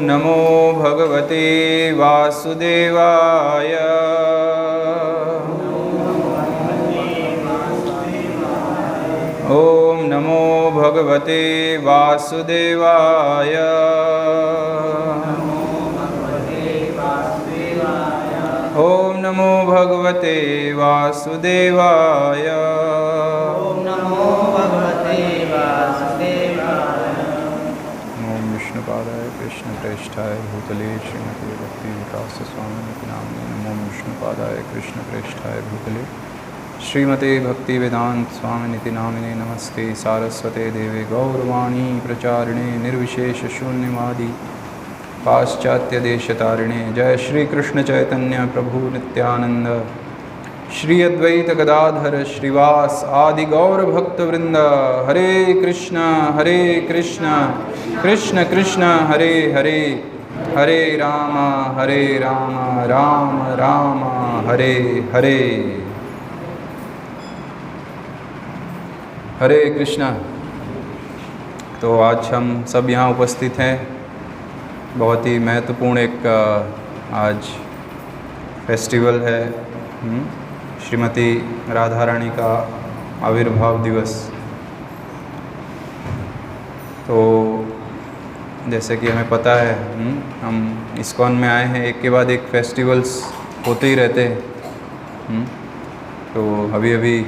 नमो भगवते वासुदेवाय। ओम नमो भगवते वासुदेवाय। ओम नमो भगवते वासुदेवाय। ओम नमो भगवते वासुदेवाय। ओम विष्णुपादाय कृष्णप्रेष्ठाय भूतले श्रीमते भक्ति विकास स्वामिनिति नामिने नमो विष्णुपादाय कृष्णप्रेष्ठाय भूतले श्रीमते भक्ति वेदांत स्वामिनिति नामिने नमस्ते सारस्वते देवे गौरवाणी प्रचारिणे निर्विशेष शून्यवादी पाश्चात्य देशतारिणे। जय श्री कृष्ण चैतन्य प्रभु नित्यानंद श्री अद्वैत गदाधर श्रीवास आदि गौर भक्त वृंद। हरे कृष्ण कृष्ण कृष्ण हरे हरे, हरे राम राम राम हरे हरे। हरे कृष्णा। तो आज हम सब यहाँ उपस्थित हैं। बहुत ही महत्वपूर्ण एक आज फेस्टिवल है, श्रीमती राधा रानी का आविर्भाव दिवस। तो जैसे कि हमें पता है, हम इस्कॉन में आए हैं, एक के बाद एक फेस्टिवल्स होते ही रहते हैं। तो अभी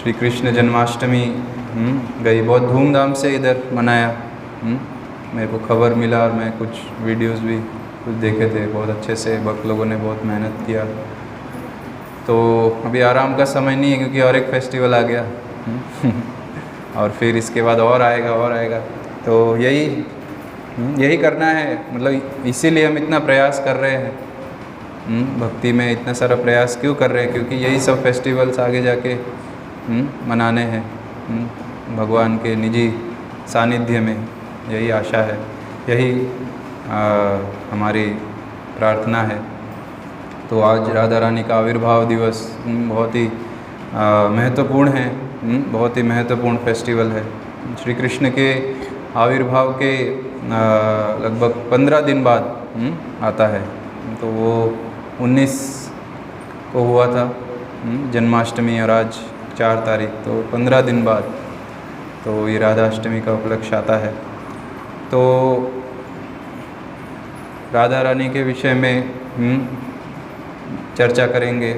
श्री कृष्ण जन्माष्टमी गई, बहुत धूमधाम से इधर मनाया। मेरे को खबर मिला और मैं कुछ वीडियोस भी कुछ देखे थे, बहुत अच्छे से भक्त लोगों ने बहुत मेहनत किया। तो अभी आराम का समय नहीं है क्योंकि और एक फेस्टिवल आ गया और फिर इसके बाद और आएगा। तो यही करना है, मतलब इसीलिए हम इतना प्रयास कर रहे हैं, भक्ति में इतना सारा प्रयास क्यों कर रहे हैं, क्योंकि यही सब फेस्टिवल्स आगे जाके मनाने हैं भगवान के निजी सानिध्य में। यही आशा है, यही हमारी प्रार्थना है। तो आज राधा रानी का आविर्भाव दिवस बहुत ही महत्वपूर्ण है, बहुत ही महत्वपूर्ण फेस्टिवल है। श्री कृष्ण के आविर्भाव के लगभग 15 दिन बाद आता है। तो वो 19 को हुआ था जन्माष्टमी और आज 4 तारीख, तो 15 दिन बाद तो ये राधाष्टमी का उपलक्ष्य आता है। तो राधा रानी के विषय में चर्चा करेंगे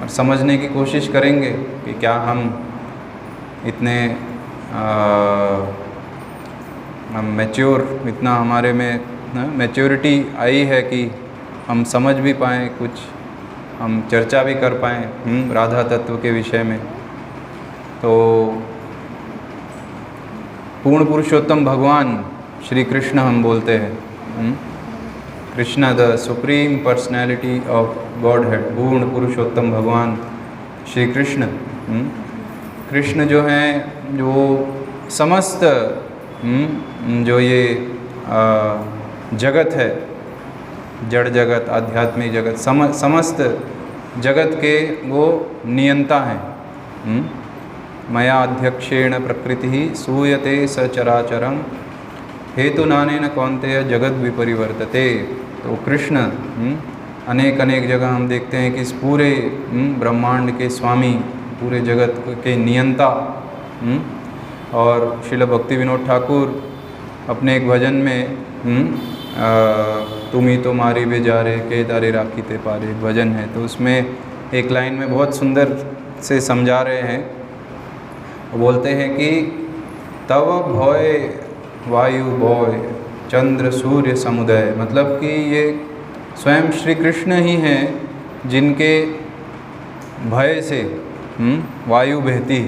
और समझने की कोशिश करेंगे कि क्या हम इतने मैच्योर, इतना हमारे में मैच्योरिटी आई है कि हम समझ भी पाएँ, कुछ हम चर्चा भी कर पाएँ राधा तत्व के विषय में। तो पूर्ण पुरुषोत्तम भगवान श्री कृष्ण हम बोलते हैं, Krishna the supreme personality of God head, पूर्ण पुरुषोत्तम भगवान श्री कृष्ण। कृष्ण जो हैं, जो समस्त जो ये जगत है, जड़ जगत, आध्यात्मिक जगत, समस्त जगत के वो नियंता हैं। मया अध्यक्षेण प्रकृति सूयते सचराचरं हेतु नानेन कौन्तेय जगत विपरिवर्तते। तो कृष्ण अनेक जगह हम देखते हैं कि इस पूरे ब्रह्मांड के स्वामी, पूरे जगत के नियंता। और श्रील भक्ति विनोद ठाकुर अपने एक भजन में तुम ही तो मारी बेजारे के तारे राखी ते पारे भजन है, तो उसमें एक लाइन में बहुत सुंदर से समझा रहे हैं। वो बोलते हैं कि तव भय वायु भय चंद्र सूर्य समुदय, मतलब कि ये स्वयं श्री कृष्ण ही हैं जिनके भय से वायु बहती,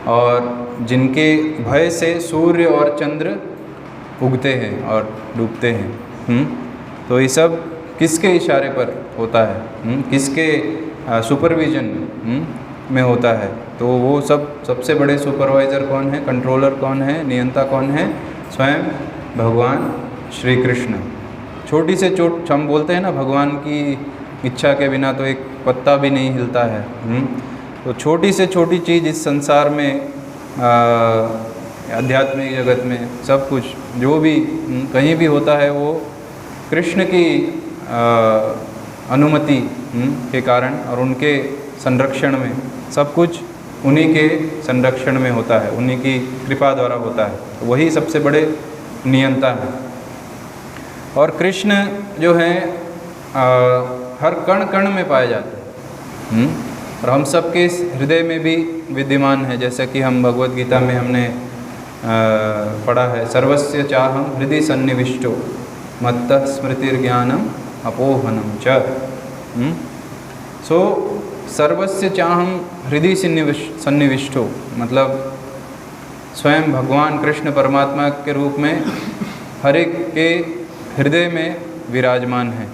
और जिनके भय से सूर्य और चंद्र उगते हैं और डूबते हैं। तो ये सब किसके इशारे पर होता है, किसके सुपरविजन में होता है? तो वो सबसे बड़े सुपरवाइज़र कौन है, कंट्रोलर कौन है, नियंता कौन है? स्वयं भगवान श्री कृष्ण। छोटी से हम बोलते हैं ना, भगवान की इच्छा के बिना तो एक पत्ता भी नहीं हिलता है। तो छोटी से छोटी चीज़ इस संसार में, आध्यात्मिक जगत में सब कुछ जो भी कहीं भी होता है वो कृष्ण की अनुमति के कारण और उनके संरक्षण में, सब कुछ उन्हीं के संरक्षण में होता है, उन्हीं की कृपा द्वारा होता है। तो वही सबसे बड़े नियंता हैं। और कृष्ण जो हैं हर कण कण में पाए जाते हैं और हम सबके हृदय में भी विद्यमान है। जैसा कि हम भगवद गीता में हमने पढ़ा है, सर्वस्य चाहम हृदय सन्निविष्टो मत्तः स्मृतिर्ज्ञानम अपोहनम च। सो सर्वस्य चाहम हृदय सन्निविष्टो मतलब स्वयं भगवान कृष्ण परमात्मा के रूप में हर एक के हृदय में विराजमान है।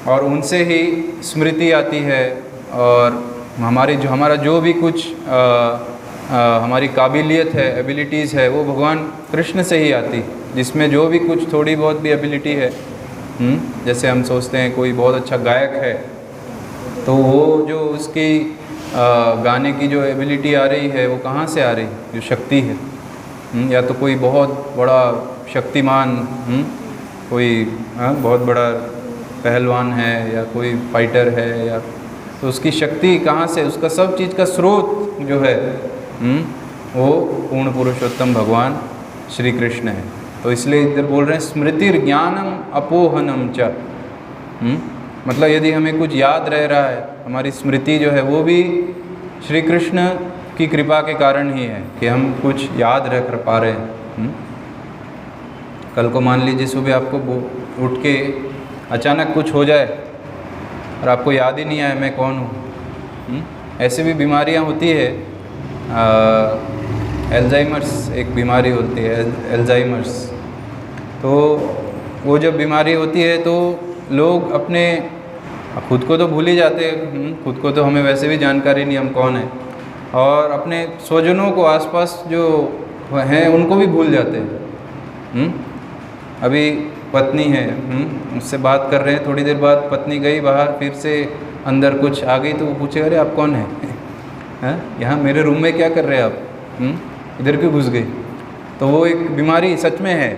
और उनसे ही स्मृति आती है और हमारा जो भी कुछ हमारी काबिलियत है, एबिलिटीज़ है, वो भगवान कृष्ण से ही आती। जिसमें जो भी कुछ थोड़ी बहुत भी एबिलिटी है, जैसे हम सोचते हैं कोई बहुत अच्छा गायक है तो वो जो उसकी गाने की जो एबिलिटी आ रही है वो कहाँ से आ रही, जो शक्ति है। या तो कोई बहुत बड़ा शक्तिमान कोई बहुत बड़ा पहलवान है या कोई फाइटर है, या तो उसकी शक्ति कहाँ से, उसका सब चीज़ का स्रोत जो है वो पूर्ण पुरुषोत्तम भगवान श्री कृष्ण है। तो इसलिए इधर बोल रहे हैं स्मृतिर ज्ञानम अपोहनम च। मतलब यदि हमें कुछ याद रह रहा है, हमारी स्मृति जो है वो भी श्री कृष्ण की कृपा के कारण ही है कि हम कुछ याद रख पा रहे हैं। कल को मान लीजिए सुबह आपको उठ के अचानक कुछ हो जाए और आपको याद ही नहीं आए मैं कौन हूँ। ऐसी भी बीमारियाँ होती है। एल्जाइमर्स एक बीमारी होती है, एल्जाइमर्स। तो वो जब बीमारी होती है तो लोग अपने खुद को तो भूल ही जाते हैं, खुद को तो हमें वैसे भी जानकारी नहीं हम कौन है, और अपने स्वजनों को आसपास जो हैं उनको भी भूल जाते हैं। अभी पत्नी है, उससे बात कर रहे हैं, थोड़ी देर बाद पत्नी गई बाहर, फिर से अंदर कुछ आ गई तो वो पूछे अरे आप कौन हैं? यहाँ मेरे रूम में क्या कर रहे हैं आप? इधर क्यों घुस गए? तो वो एक बीमारी सच में है।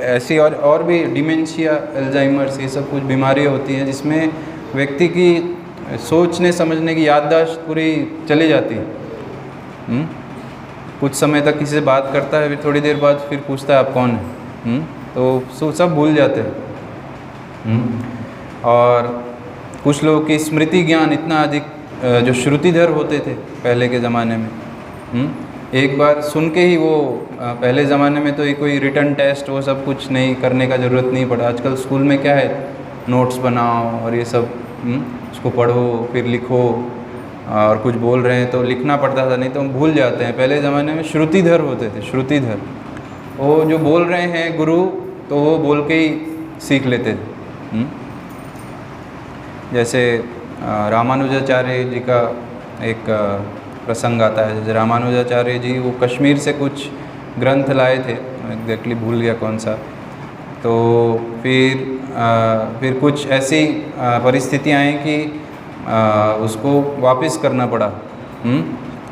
ऐसी और भी डिमेंशिया, अल्जाइमर्स, ये सब कुछ बीमारियाँ होती हैं जिसमें व्यक्ति की सोचने समझने की याददाश्त पूरी चली जाती है। कुछ समय तक किसी से बात करता है, फिर थोड़ी देर बाद फिर पूछता है आप कौन है, तो सब भूल जाते हैं। और कुछ लोगों की स्मृति ज्ञान इतना अधिक, जो श्रुतिधर होते थे पहले के ज़माने में, एक बार सुन के ही वो, पहले ज़माने में तो ये कोई रिटर्न टेस्ट वो सब कुछ नहीं करने का ज़रूरत नहीं पड़ा। आजकल स्कूल में क्या है, नोट्स बनाओ और ये सब, उसको पढ़ो फिर लिखो, और कुछ बोल रहे हैं तो लिखना पड़ता था, नहीं तो हम भूल जाते हैं। पहले ज़माने में श्रुतिधर होते थे, श्रुतिधर। वो जो बोल रहे हैं गुरु, तो वो बोल के ही सीख लेते थे। जैसे रामानुजाचार्य जी का एक प्रसंग आता है। जैसे रामानुजाचार्य जी वो कश्मीर से कुछ ग्रंथ लाए थे, एग्जैक्टली भूल गया कौन सा। तो फिर कुछ ऐसी परिस्थितियाँ आई कि उसको वापस करना पड़ा।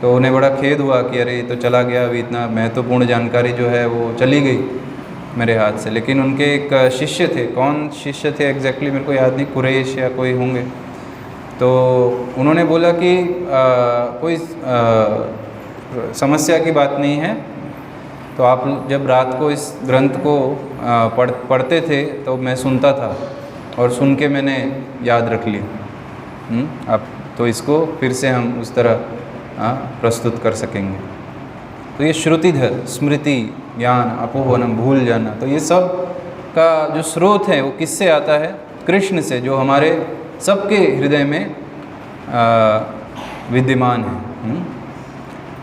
तो उन्हें बड़ा खेद हुआ कि अरे ये तो चला गया, अभी इतना महत्वपूर्ण जानकारी जो है वो चली गई मेरे हाथ से। लेकिन उनके एक शिष्य थे, कौन शिष्य थे एग्जैक्टली मेरे को याद नहीं, कुरैश या कोई होंगे। तो उन्होंने बोला कि कोई समस्या की बात नहीं है, तो आप जब रात को इस ग्रंथ को पढ़ते थे तो मैं सुनता था, और सुन के मैंने याद रख लिया। अब तो इसको फिर से हम उस तरह प्रस्तुत कर सकेंगे। तो ये श्रुतिधर, स्मृति, ज्ञान, अपोहनम, भूल जाना, तो ये सब का जो स्रोत है वो किससे आता है? कृष्ण से, जो हमारे सबके हृदय में विद्यमान है।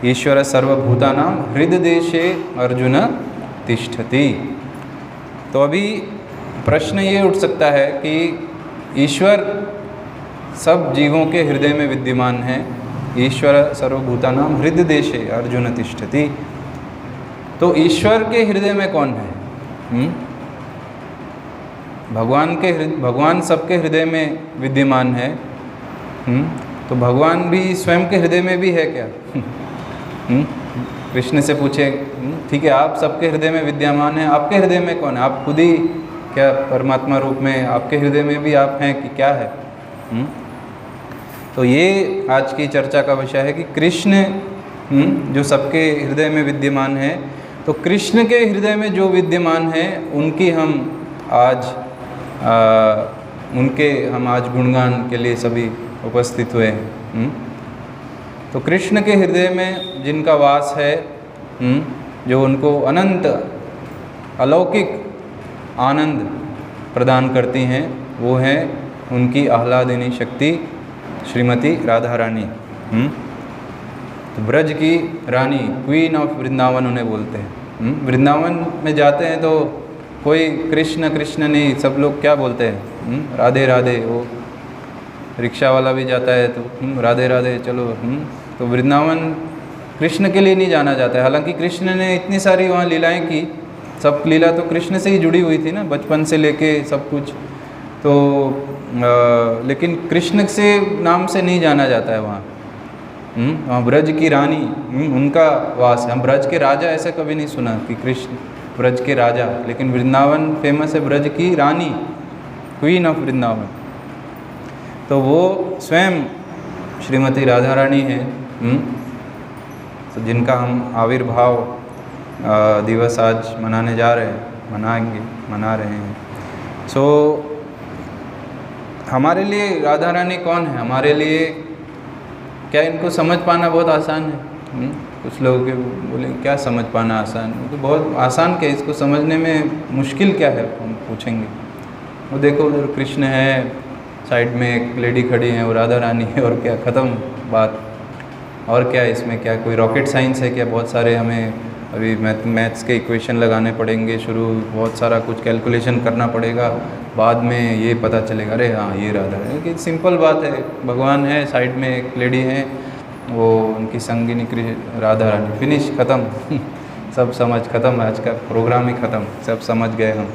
ईश्वर सर्वभूतानां हृददेशे अर्जुन तिष्ठति। तो अभी प्रश्न ये उठ सकता है कि ईश्वर सब जीवों के हृदय में विद्यमान है। ईश्वर सर्वभूतानां हृददेशे अर्जुन तिष्ठति। तो ईश्वर के हृदय में कौन है? भगवान सबके हृदय में विद्यमान है। तो भगवान भी स्वयं के हृदय में भी है क्या? कृष्ण से पूछे, ठीक है आप सबके हृदय में विद्यमान हैं, आपके हृदय में कौन है? आप खुद ही क्या परमात्मा रूप में आपके हृदय में भी आप हैं कि क्या है? तो ये आज की चर्चा का विषय है कि कृष्ण जो सबके हृदय में विद्यमान है, तो कृष्ण के हृदय में जो विद्यमान है उनकी हम आज गुणगान के लिए सभी उपस्थित हुए हैं। तो कृष्ण के हृदय में जिनका वास है, जो उनको अनंत अलौकिक आनंद प्रदान करती हैं, वो है उनकी आह्लादिनी शक्ति श्रीमती राधा रानी। तो ब्रज की रानी, क्वीन ऑफ वृंदावन उन्हें बोलते हैं। वृंदावन में जाते हैं तो कोई कृष्ण कृष्ण नहीं, सब लोग क्या बोलते हैं? राधे राधे। वो रिक्शा वाला भी जाता है तो राधे राधे चलो। तो वृंदावन कृष्ण के लिए नहीं जाना जाता है। हालांकि कृष्ण ने इतनी सारी वहाँ लीलाएं की, सब लीला तो कृष्ण से ही जुड़ी हुई थी ना, बचपन से लेके सब कुछ। तो लेकिन कृष्ण से नाम से नहीं जाना जाता है वहाँ। वहाँ ब्रज की रानी, उनका वास है। हम ब्रज के राजा ऐसा कभी नहीं सुना कि कृष्ण ब्रज के राजा, लेकिन वृंदावन फेमस है ब्रज की रानी, क्वीन ऑफ वृंदावन। तो वो स्वयं श्रीमती राधा रानी हैं, तो जिनका हम आविर्भाव दिवस आज मनाने जा रहे हैं, मना रहे हैं। सो हमारे लिए राधा रानी कौन है? हमारे लिए क्या इनको समझ पाना बहुत आसान है? कुछ लोग बोले क्या समझ पाना आसान? तो बहुत आसान क्या, इसको समझने में मुश्किल क्या है हम पूछेंगे। वो देखो उधर कृष्ण है, साइड में एक लेडी खड़ी है, वो राधा रानी है, और क्या, ख़त्म बात। और क्या इसमें, क्या कोई रॉकेट साइंस है क्या? बहुत सारे हमें अभी मैथ्स के इक्वेशन लगाने पड़ेंगे शुरू, बहुत सारा कुछ कैलकुलेशन करना पड़ेगा, बाद में ये पता चलेगा अरे हाँ ये राधा है। कि सिंपल बात है, भगवान है, साइड में एक लेडी है, वो उनकी संगिनी राधा रानी, फिनिश, ख़त्म। सब समझ ख़त्म, आज का प्रोग्राम ही ख़त्म, सब समझ गए हम।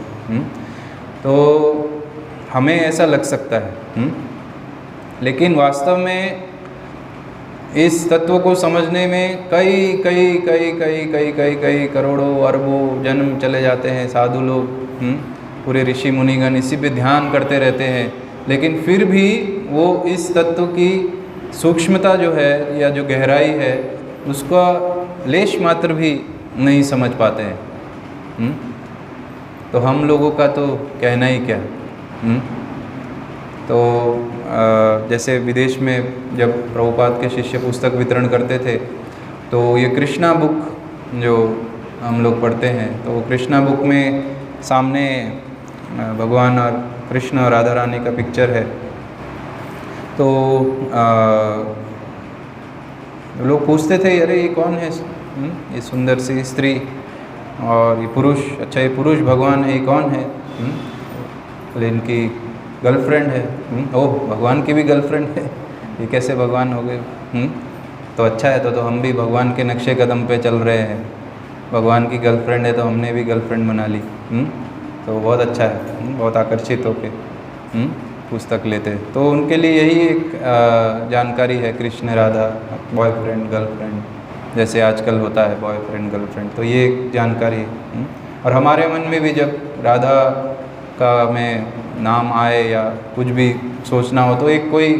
तो हमें ऐसा लग सकता है, लेकिन वास्तव में इस तत्व को समझने में कई करोड़ों अरबों जन्म चले जाते हैं। साधु लोग, पूरे ऋषि मुनिगण इसी पे ध्यान करते रहते हैं, लेकिन फिर भी वो इस तत्व की सूक्ष्मता जो है या जो गहराई है उसका लेश मात्र भी नहीं समझ पाते हैं। तो हम लोगों का तो कहना ही क्या। तो जैसे विदेश में जब प्रभुपाद के शिष्य पुस्तक वितरण करते थे, तो ये कृष्णा बुक जो हम लोग पढ़ते हैं, तो वो कृष्णा बुक में सामने भगवान और कृष्ण और राधा रानी का पिक्चर है। तो लोग पूछते थे अरे ये कौन है, ये सुंदर सी स्त्री और ये पुरुष, अच्छा ये पुरुष भगवान है, ये कौन है? तो इनकी गर्लफ्रेंड है। ओह भगवान की भी गर्लफ्रेंड है, ये कैसे भगवान हो गए? तो अच्छा है, तो हम भी भगवान के नक्शे कदम पे चल रहे हैं। भगवान की गर्लफ्रेंड है तो हमने भी गर्लफ्रेंड बना ली। तो बहुत अच्छा है, बहुत आकर्षित होके पुस्तक लेते। तो उनके लिए यही एक जानकारी है, कृष्ण राधा, बॉयफ्रेंड गर्लफ्रेंड, जैसे आजकल होता है बॉयफ्रेंड गर्लफ्रेंड, तो ये एक जानकारी है। और हमारे मन में भी जब राधा का में नाम आए या कुछ भी सोचना हो, तो एक कोई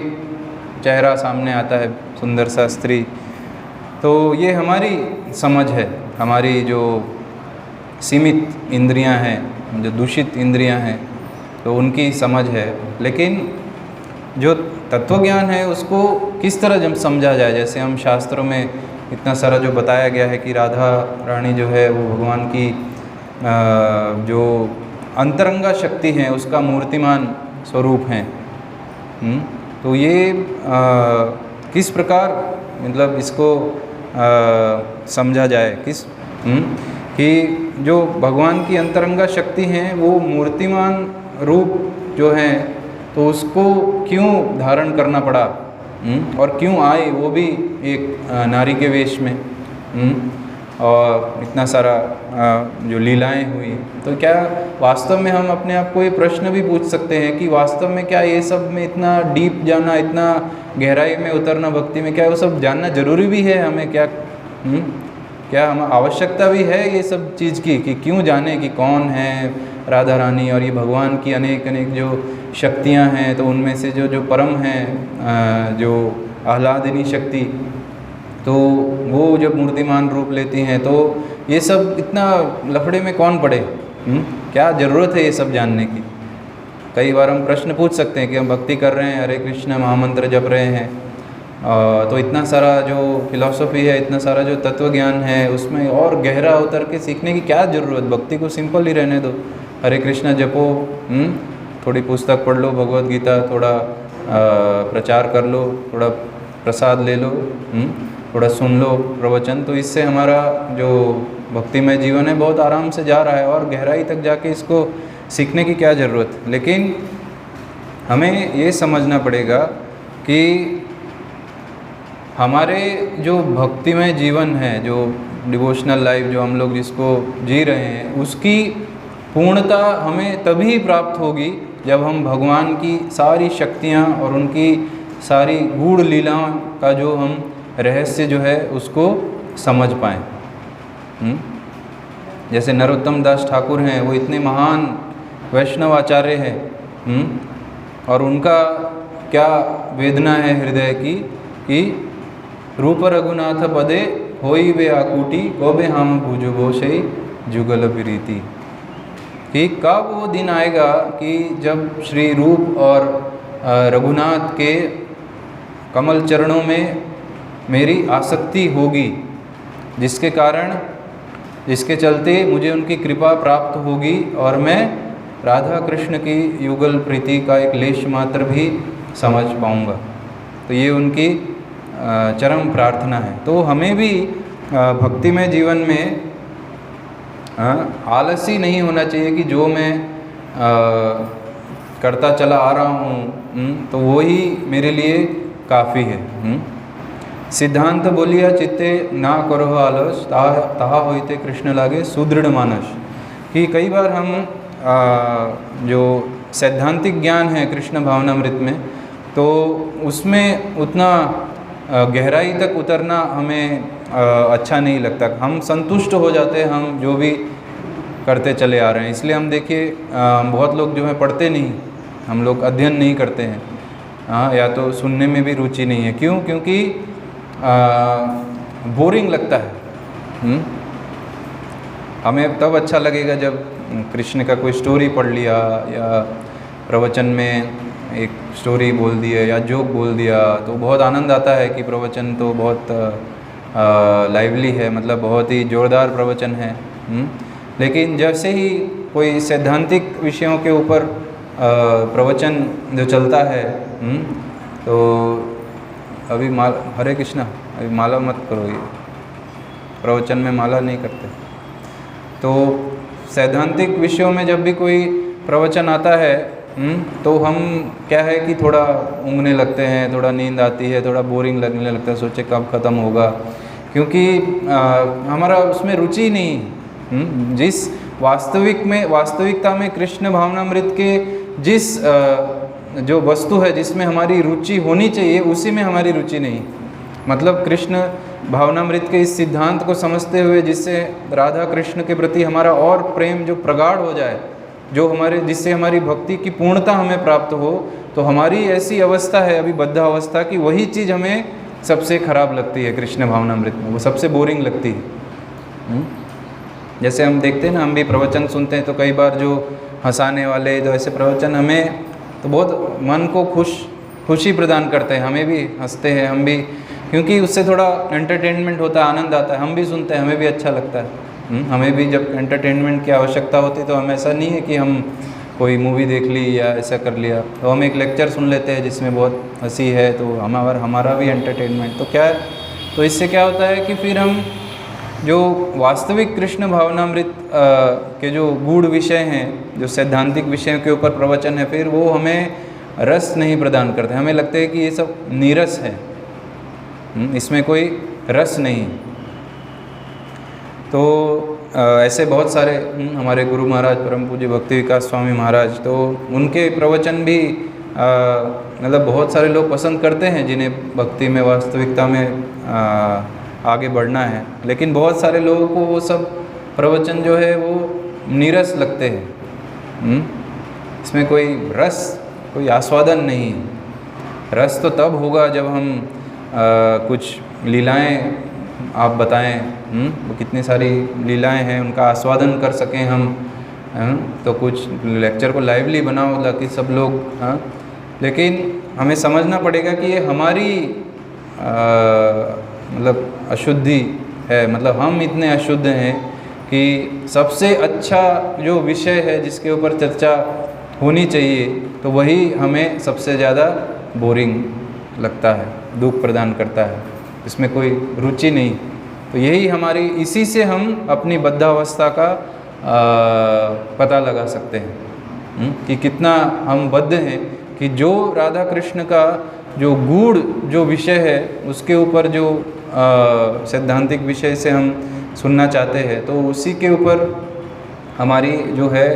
चेहरा सामने आता है, सुंदर सा स्त्री। तो ये हमारी समझ है, हमारी जो सीमित इंद्रियां हैं, जो दूषित इंद्रियां हैं, तो उनकी समझ है। लेकिन जो तत्वज्ञान है उसको किस तरह जब समझा जाए, जैसे हम शास्त्रों में इतना सारा जो बताया गया है कि राधा रानी जो है वो भगवान की जो अंतरंगा शक्ति हैं उसका मूर्तिमान स्वरूप हैं। तो ये किस प्रकार मतलब इसको समझा जाए, किस कि जो भगवान की अंतरंगा शक्ति हैं वो मूर्तिमान रूप जो हैं, तो उसको क्यों धारण करना पड़ा और क्यों आए वो भी एक नारी के वेश में, और इतना सारा जो लीलाएं हुई। तो क्या वास्तव में हम अपने आप को ये प्रश्न भी पूछ सकते हैं कि वास्तव में क्या ये सब में इतना डीप जाना, इतना गहराई में उतरना भक्ति में, क्या वो सब जानना जरूरी भी है हमें? क्या क्या हम आवश्यकता भी है ये सब चीज़ की कि क्यों जाने कि कौन है राधा रानी और ये भगवान की अनेक अनेक जो शक्तियाँ हैं, तो उनमें से जो जो परम हैं जो आह्लादिनी शक्ति, तो वो जब मूर्तिमान रूप लेती हैं तो ये सब इतना लफड़े में कौन पड़े? क्या ज़रूरत है ये सब जानने की? कई बार हम प्रश्न पूछ सकते हैं कि हम भक्ति कर रहे हैं, हरे कृष्ण महामंत्र जप रहे हैं, तो इतना सारा जो फिलॉसफी है, इतना सारा जो तत्व ज्ञान है, उसमें और गहरा उतर के सीखने की क्या ज़रूरत? भक्ति को सिंपल ही रहने दो, हरे कृष्ण जपो, थोड़ी पुस्तक पढ़ लो भगवत गीता, थोड़ा प्रचार कर लो, थोड़ा प्रसाद ले लो, थोड़ा सुन लो प्रवचन, तो इससे हमारा जो भक्तिमय जीवन है बहुत आराम से जा रहा है और गहराई तक जाके इसको सीखने की क्या ज़रूरत? लेकिन हमें ये समझना पड़ेगा कि हमारे जो भक्तिमय जीवन है, जो डिवोशनल लाइफ जो हम लोग जिसको जी रहे हैं, उसकी पूर्णता हमें तभी प्राप्त होगी जब हम भगवान की सारी शक्तियाँ और उनकी सारी गूढ़ लीलाओं का जो हम रहस्य जो है उसको समझ पाएँ। जैसे नरोत्तम दास ठाकुर हैं, वो इतने महान वैष्णव आचार्य हैं, और उनका क्या वेदना है हृदय की कि रूप रघुनाथ पदे होई वे आकुटी कोबे हम भुजगो शई जुगल प्रीति, कि कब वो दिन आएगा कि जब श्री रूप और रघुनाथ के कमल चरणों में मेरी आसक्ति होगी, जिसके कारण, जिसके चलते मुझे उनकी कृपा प्राप्त होगी और मैं राधा कृष्ण की युगल प्रीति का एक लेश मात्र भी समझ पाऊंगा। तो ये उनकी चरम प्रार्थना है। तो हमें भी भक्तिमय जीवन में आलसी नहीं होना चाहिए कि जो मैं करता चला आ रहा हूँ तो वही मेरे लिए काफ़ी है। सिद्धांत बोलिया चित्ते ना करो आलस ताहा होते कृष्ण लागे सुदृढ़ मानस, कि कई बार हम जो सैद्धांतिक ज्ञान है कृष्ण भावनामृत में, तो उसमें उतना गहराई तक उतरना हमें अच्छा नहीं लगता। हम संतुष्ट हो जाते हैं हम जो भी करते चले आ रहे हैं। इसलिए हम देखिए बहुत लोग जो है पढ़ते नहीं, हम लोग अध्ययन नहीं करते हैं, या तो सुनने में भी रुचि नहीं है। क्यों? क्योंकि बोरिंग लगता है। हमें तब अच्छा लगेगा जब कृष्ण का कोई स्टोरी पढ़ लिया, या प्रवचन में एक स्टोरी बोल दी है या जोक बोल दिया, तो बहुत आनंद आता है कि प्रवचन तो बहुत लाइवली है, मतलब बहुत ही ज़ोरदार प्रवचन है। लेकिन जैसे ही कोई सैद्धांतिक विषयों के ऊपर प्रवचन जो चलता है, तो अभी हरे कृष्णा, अभी माला मत करो, ये प्रवचन में माला नहीं करते। तो सैद्धांतिक विषयों में जब भी कोई प्रवचन आता है, तो हम क्या है कि थोड़ा ऊँघने लगते हैं, थोड़ा नींद आती है, थोड़ा बोरिंग लगने लगता है, सोचे कब ख़त्म होगा, क्योंकि हमारा उसमें रुचि नहीं। जिस वास्तविकता में कृष्ण भावनामृत के जिस जो वस्तु है जिसमें हमारी रुचि होनी चाहिए, उसी में हमारी रुचि नहीं। मतलब कृष्ण भावनामृत के इस सिद्धांत को समझते हुए जिससे राधा कृष्ण के प्रति हमारा और प्रेम जो प्रगाढ़ हो जाए, जिससे हमारी भक्ति की पूर्णता हमें प्राप्त हो, तो हमारी ऐसी अवस्था है अभी बद्ध अवस्था की वही चीज़ हमें सबसे खराब लगती है कृष्ण भावनामृत में, वो सबसे बोरिंग लगती है। जैसे हम देखते हैं ना, हम भी प्रवचन सुनते हैं तो कई बार जो हंसाने वाले तो ऐसे प्रवचन हमें तो बहुत मन को खुशी प्रदान करते हैं, हमें भी हंसते हैं हम भी, क्योंकि उससे थोड़ा एंटरटेनमेंट होता है, आनंद आता है, हम भी सुनते हैं, हमें भी अच्छा लगता है। हमें भी जब एंटरटेनमेंट की आवश्यकता होती है तो हम ऐसा नहीं है कि हम कोई मूवी देख ली या ऐसा कर लिया, तो हम एक लेक्चर सुन लेते हैं जिसमें बहुत हंसी है, तो हमारा भी एंटरटेनमेंट। तो क्या है, तो इससे क्या होता है कि फिर हम जो वास्तविक कृष्ण भावनामृत के जो गूढ़ विषय हैं, जो सैद्धांतिक विषयों के ऊपर प्रवचन है, फिर वो हमें रस नहीं प्रदान करते। हमें लगता है कि ये सब नीरस है, इसमें कोई रस नहीं। तो ऐसे बहुत सारे हमारे गुरु महाराज परम पूज्य भक्ति विकास स्वामी महाराज, तो उनके प्रवचन भी मतलब बहुत सारे लोग पसंद करते हैं, जिन्हें भक्ति में वास्तविकता में आगे बढ़ना है। लेकिन बहुत सारे लोगों को वो सब प्रवचन जो है वो नीरस लगते हैं। इसमें कोई रस, कोई आस्वादन नहीं है। रस तो तब होगा जब हम कुछ लीलाएं आप बताएं, वो कितनी सारी लीलाएं हैं उनका आस्वादन कर सकें हम। तो कुछ लेक्चर को लाइवली बनाओ ताकि सब लोग, लेकिन हमें समझना पड़ेगा कि ये हमारी मतलब अशुद्धि है। मतलब हम इतने अशुद्ध हैं कि सबसे अच्छा जो विषय है जिसके ऊपर चर्चा होनी चाहिए तो वही हमें सबसे ज़्यादा बोरिंग लगता है, दुख प्रदान करता है, इसमें कोई रुचि नहीं। तो यही हमारी, इसी से हम अपनी बद्धावस्था का पता लगा सकते हैं कि कितना हम बद्ध हैं, कि जो राधा कृष्ण का जो गूढ़ जो विषय है उसके ऊपर जो सैद्धांतिक विषय से हम सुनना चाहते हैं तो उसी के ऊपर हमारी जो है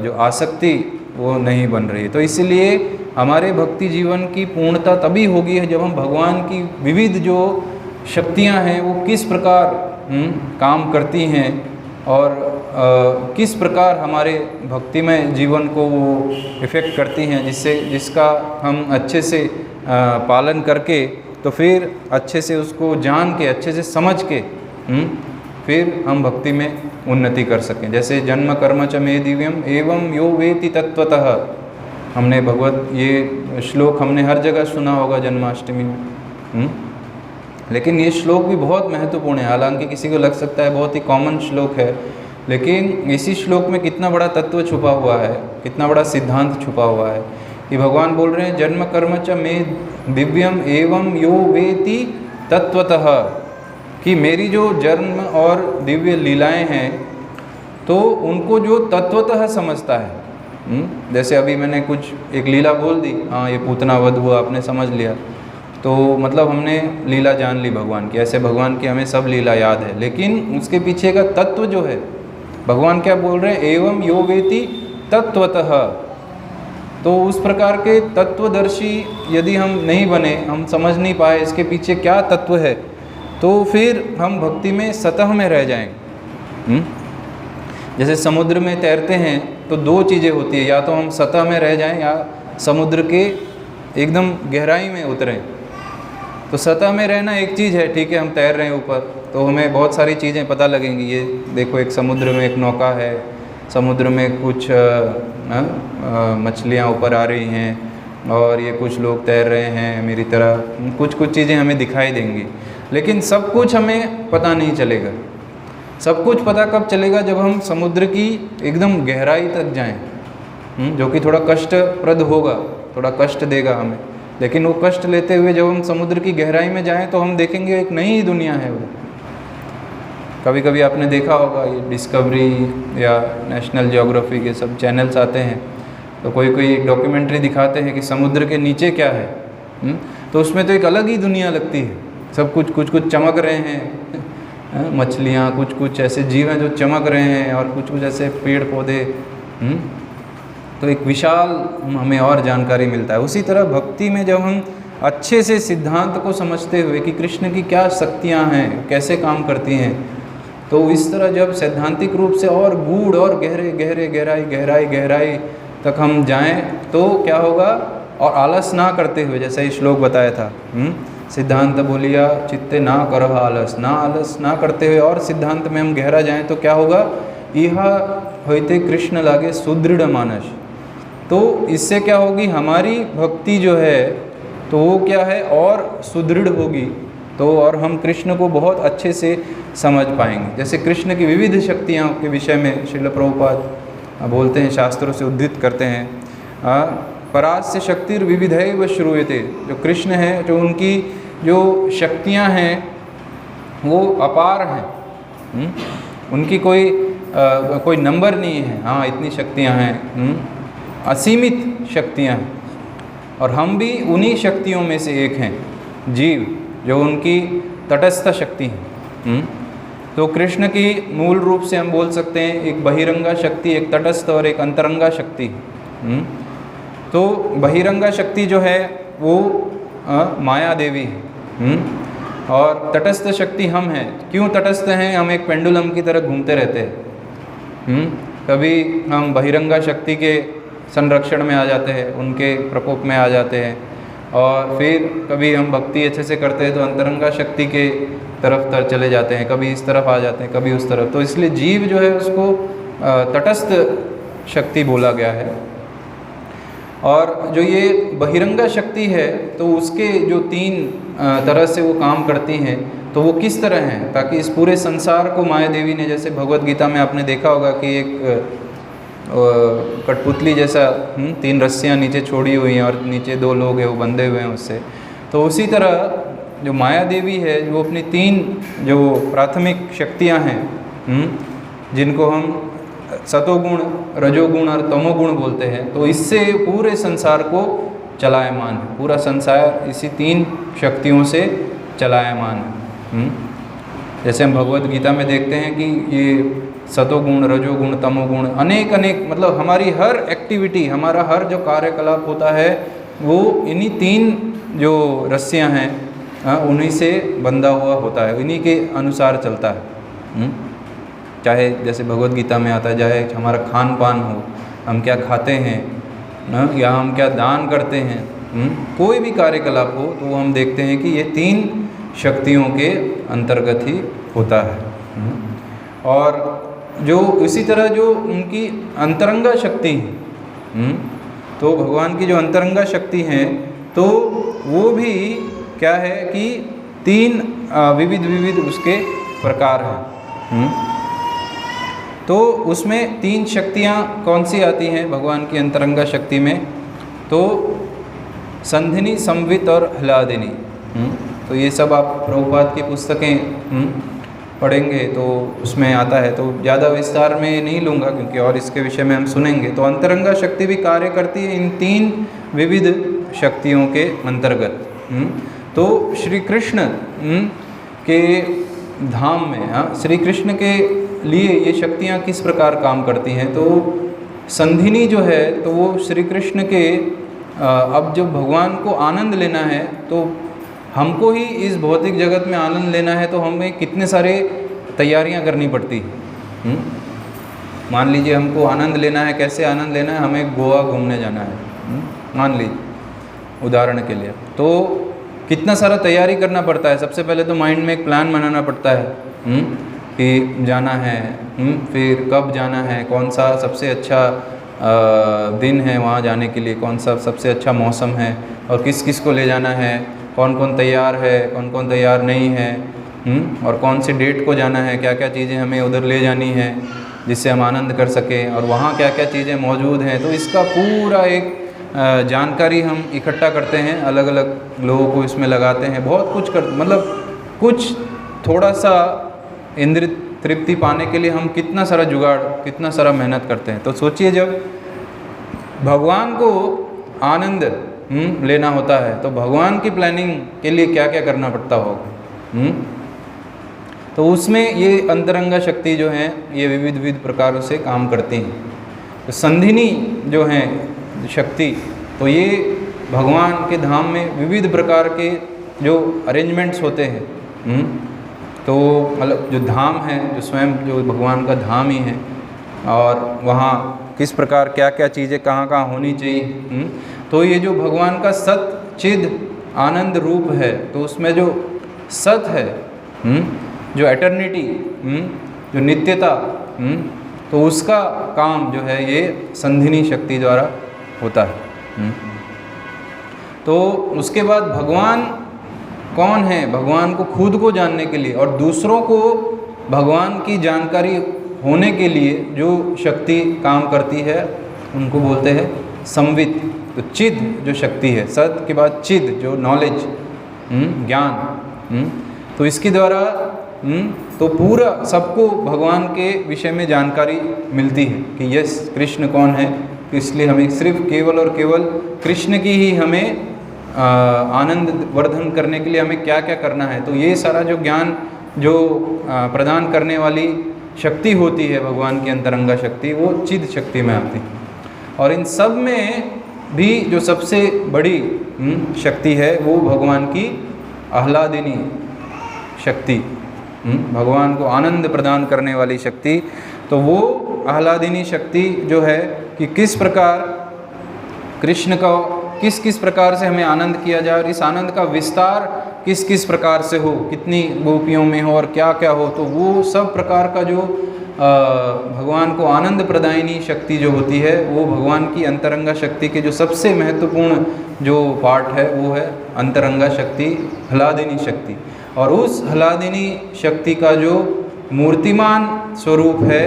जो आसक्ति वो नहीं बन रही है। तो इसलिए हमारे भक्ति जीवन की पूर्णता तभी होगी है जब हम भगवान की विविध जो शक्तियां हैं वो किस प्रकार काम करती हैं और किस प्रकार हमारे भक्तिमय जीवन को वो इफ़ेक्ट करती हैं, जिसका हम अच्छे से पालन करके तो फिर अच्छे से उसको जान के, अच्छे से समझ के फिर हम भक्ति में उन्नति कर सकें। जैसे जन्म कर्म च मे दिव्यम एवं यो वेति तत्वतः, हमने भगवत ये श्लोक हमने हर जगह सुना होगा जन्माष्टमी में। लेकिन ये श्लोक भी बहुत महत्वपूर्ण है। हालांकि किसी को लग सकता है बहुत ही कॉमन श्लोक है, लेकिन इसी श्लोक में कितना बड़ा तत्व छुपा हुआ है, कितना बड़ा सिद्धांत छुपा हुआ है कि भगवान बोल रहे हैं जन्म कर्म च मे दिव्यम एवं यो वेति तत्वतः, कि मेरी जो जन्म और दिव्य लीलाएं हैं तो उनको जो तत्वतः समझता है। जैसे अभी मैंने कुछ एक लीला बोल दी, हाँ ये पूतना वध हुआ, आपने समझ लिया, तो मतलब हमने लीला जान ली भगवान की। ऐसे भगवान की हमें सब लीला याद है, लेकिन उसके पीछे का तत्व जो है, भगवान क्या बोल रहे हैं, एवं यो वेति तत्वतः। तो उस प्रकार के तत्वदर्शी यदि हम नहीं बने, हम समझ नहीं पाए इसके पीछे क्या तत्व है, तो फिर हम भक्ति में सतह में रह जाएंगे। जैसे समुद्र में तैरते हैं तो दो चीज़ें होती है, या तो हम सतह में रह जाएं या समुद्र के एकदम गहराई में उतरें। तो सतह में रहना एक चीज़ है, ठीक है, हम तैर रहे हैं ऊपर तो हमें बहुत सारी चीज़ें पता लगेंगी। ये देखो एक समुद्र में एक नौका है, समुद्र में कुछ मछलियाँ ऊपर आ रही हैं और ये कुछ लोग तैर रहे हैं मेरी तरह, कुछ कुछ चीज़ें हमें दिखाई देंगी। लेकिन सब कुछ हमें पता नहीं चलेगा। सब कुछ पता कब चलेगा, जब हम समुद्र की एकदम गहराई तक जाएं, जो कि थोड़ा कष्टप्रद होगा, थोड़ा कष्ट देगा हमें। लेकिन वो कष्ट लेते हुए जब हम समुद्र की गहराई में जाएं तो हम देखेंगे एक नई ही दुनिया है वो। कभी कभी आपने देखा होगा ये डिस्कवरी या नेशनल ज्योग्राफी के सब चैनल्स आते हैं, तो कोई कोई एक डॉक्यूमेंट्री दिखाते हैं कि समुद्र के नीचे क्या है। तो उसमें तो एक अलग ही दुनिया लगती है। सब कुछ कुछ कुछ चमक रहे हैं, मछलियाँ, कुछ कुछ ऐसे जीव हैं जो चमक रहे हैं और कुछ कुछ ऐसे पेड़ पौधे। तो एक विशाल हमें और जानकारी मिलता है। उसी तरह भक्ति में जब हम अच्छे से सिद्धांत को समझते हुए कि कृष्ण की क्या शक्तियाँ हैं, कैसे काम करती हैं, तो इस तरह जब सैद्धांतिक रूप से और गूढ़ और गहरे गहरे गहराई तक हम जाएं तो क्या होगा, और आलस ना करते हुए, जैसा ये श्लोक बताया था, सिद्धांत बोलिया चित्ते ना करह आलस, ना आलस ना करते हुए और सिद्धांत में हम गहरा जाएं तो क्या होगा, इहा होते कृष्ण लागे सुदृढ़ मानस। तो इससे क्या होगी, हमारी भक्ति जो है तो वो क्या है, और सुदृढ़ होगी, तो और हम कृष्ण को बहुत अच्छे से समझ पाएंगे। जैसे कृष्ण की विविध शक्तियाँ के विषय में श्रील प्रभुपाद बोलते हैं, शास्त्रों से उद्धृत करते हैं, परास्य शक्तिर विविधैव व श्रूयते। जो कृष्ण है, जो उनकी जो शक्तियाँ हैं वो अपार हैं, उनकी कोई नंबर नहीं है। हाँ, इतनी शक्तियाँ हैं, असीमित शक्तियाँ हैं, और हम भी उन्हीं शक्तियों में से एक हैं, जीव, जो उनकी तटस्थ शक्ति हैं। तो कृष्ण की मूल रूप से हम बोल सकते हैं एक बहिरंगा शक्ति, एक तटस्थ और एक अंतरंगा शक्ति। तो बहिरंगा शक्ति जो है वो माया देवी है, और तटस्थ शक्ति हम हैं। क्यों तटस्थ हैं? हम एक पेंडुलम की तरह घूमते रहते हैं। कभी हम बहिरंगा शक्ति के संरक्षण में आ जाते हैं, उनके प्रकोप में आ जाते हैं, और फिर कभी हम भक्ति अच्छे से करते हैं तो अंतरंगा शक्ति के तरफ चले जाते हैं, कभी इस तरफ आ जाते हैं, कभी उस तरफ। तो इसलिए जीव जो है उसको तटस्थ शक्ति बोला गया है। और जो ये बहिरंगा शक्ति है तो उसके जो 3 तरह से वो काम करती हैं, तो वो किस तरह हैं, ताकि इस पूरे संसार को माया देवी ने, जैसे भगवत गीता में आपने देखा होगा कि एक कठपुतली जैसा 3 रस्सियाँ नीचे छोड़ी हुई हैं और नीचे 2 लोग हैं वो बंधे हुए हैं उससे। तो उसी तरह जो माया देवी है वो अपनी 3 जो प्राथमिक शक्तियाँ हैं, जिनको हम सतोगुण, रजोगुण और तमोगुण बोलते हैं, तो इससे पूरे संसार को चलायमान है। पूरा संसार इसी 3 शक्तियों से चलायमान है। जैसे हम भगवत गीता में देखते हैं कि ये सतोगुण, रजोगुण, तमोगुण अनेक मतलब हमारी हर एक्टिविटी, हमारा हर जो कार्यकलाप होता है वो इन्हीं 3 जो रस्सियाँ हैं उन्हीं से बंधा हुआ होता है, इन्हीं के अनुसार चलता है। चाहे जैसे भगवत गीता में आता है, चाहे हमारा खान पान हो, हम क्या खाते हैं या हम क्या दान करते हैं, कोई भी कार्यकलाप हो तो हम देखते हैं कि ये 3 शक्तियों के अंतर्गत ही होता है। और जो इसी तरह जो उनकी अंतरंगा शक्ति है, तो भगवान की जो अंतरंगा शक्ति हैं तो वो भी क्या है कि 3 विविध उसके प्रकार हैं। तो उसमें 3 शक्तियाँ कौन सी आती हैं भगवान की अंतरंगा शक्ति में? तो संधिनी, संवित और ह्लादिनी। तो ये सब आप प्रभुपाद की पुस्तकें पढ़ेंगे तो उसमें आता है, तो ज़्यादा विस्तार में नहीं लूँगा क्योंकि और इसके विषय में हम सुनेंगे। तो अंतरंगा शक्ति भी कार्य करती है इन 3 विविध शक्तियों के अंतर्गत। तो श्री कृष्ण के धाम में, श्री कृष्ण के लिए ये शक्तियाँ किस प्रकार काम करती हैं? तो संधिनी जो है तो वो श्री कृष्ण के अब जब भगवान को आनंद लेना है तो हमको ही इस भौतिक जगत में आनंद लेना है, तो हमें कितने सारे तैयारियां करनी पड़ती हैं। मान लीजिए हमको आनंद लेना है, कैसे आनंद लेना है? हमें गोवा घूमने जाना है, मान लीजिए उदाहरण के लिए, तो कितना सारा तैयारी करना पड़ता है। सबसे पहले तो माइंड में एक प्लान बनाना पड़ता है कि जाना है, फिर कब जाना है, कौन सा सबसे अच्छा दिन है वहाँ जाने के लिए, कौन सा सबसे अच्छा मौसम है, और किस किस को ले जाना है, कौन कौन तैयार है, कौन कौन तैयार नहीं है, और कौन सी डेट को जाना है, क्या क्या चीज़ें हमें उधर ले जानी है जिससे हम आनंद कर सकें, और वहाँ क्या क्या चीज़ें मौजूद हैं। तो इसका पूरा एक जानकारी हम इकट्ठा करते हैं, अलग अलग लोगों को इसमें लगाते हैं, बहुत कुछ मतलब कुछ थोड़ा सा इंद्रिय तृप्ति पाने के लिए हम कितना सारा जुगाड़, कितना सारा मेहनत करते हैं। तो सोचिए जब भगवान को आनंद लेना होता है तो भगवान की प्लानिंग के लिए क्या क्या करना पड़ता होगा। तो उसमें ये अंतरंगा शक्ति जो है ये विविध प्रकारों से काम करती हैं। तो संधिनी जो हैं शक्ति, तो ये भगवान के धाम में विविध प्रकार के जो अरेंजमेंट्स होते हैं, तो मतलब जो धाम है, जो स्वयं जो भगवान का धाम ही है, और वहाँ किस प्रकार क्या क्या चीज़ें कहाँ कहाँ होनी चाहिए। तो ये जो भगवान का सत चिद आनंद रूप है, तो उसमें जो सत है, जो एटर्निटी, जो नित्यता, तो उसका काम जो है ये संधिनी शक्ति द्वारा होता है। तो उसके बाद भगवान कौन है, भगवान को खुद को जानने के लिए और दूसरों को भगवान की जानकारी होने के लिए जो शक्ति काम करती है उनको बोलते हैं संवित। तो चिद जो शक्ति है, सत के बाद चिद जो नॉलेज, ज्ञान, तो इसके द्वारा तो पूरा सबको भगवान के विषय में जानकारी मिलती है कि यस कृष्ण कौन है। तो इसलिए हमें सिर्फ केवल और केवल कृष्ण की ही हमें आनंद वर्धन करने के लिए हमें क्या क्या करना है। तो ये सारा जो ज्ञान जो प्रदान करने वाली शक्ति होती है भगवान की अंतरंगा शक्ति, वो चिद शक्ति में आती है। और इन सब में भी जो सबसे बड़ी शक्ति है वो भगवान की आह्लादिनी शक्ति, भगवान को आनंद प्रदान करने वाली शक्ति, तो वो आह्लादिनी शक्ति जो है कि किस प्रकार कृष्ण का किस किस प्रकार से हमें आनंद किया जाए और इस आनंद का विस्तार किस किस प्रकार से हो, कितनी गोपियों में हो और क्या क्या हो, तो वो सब प्रकार का जो भगवान को आनंद प्रदायिनी शक्ति जो होती है वो भगवान की अंतरंगा शक्ति के जो सबसे महत्वपूर्ण जो पार्ट है वो है अंतरंगा शक्ति, ह्लादिनी शक्ति। और उस ह्लादिनी शक्ति का जो मूर्तिमान स्वरूप है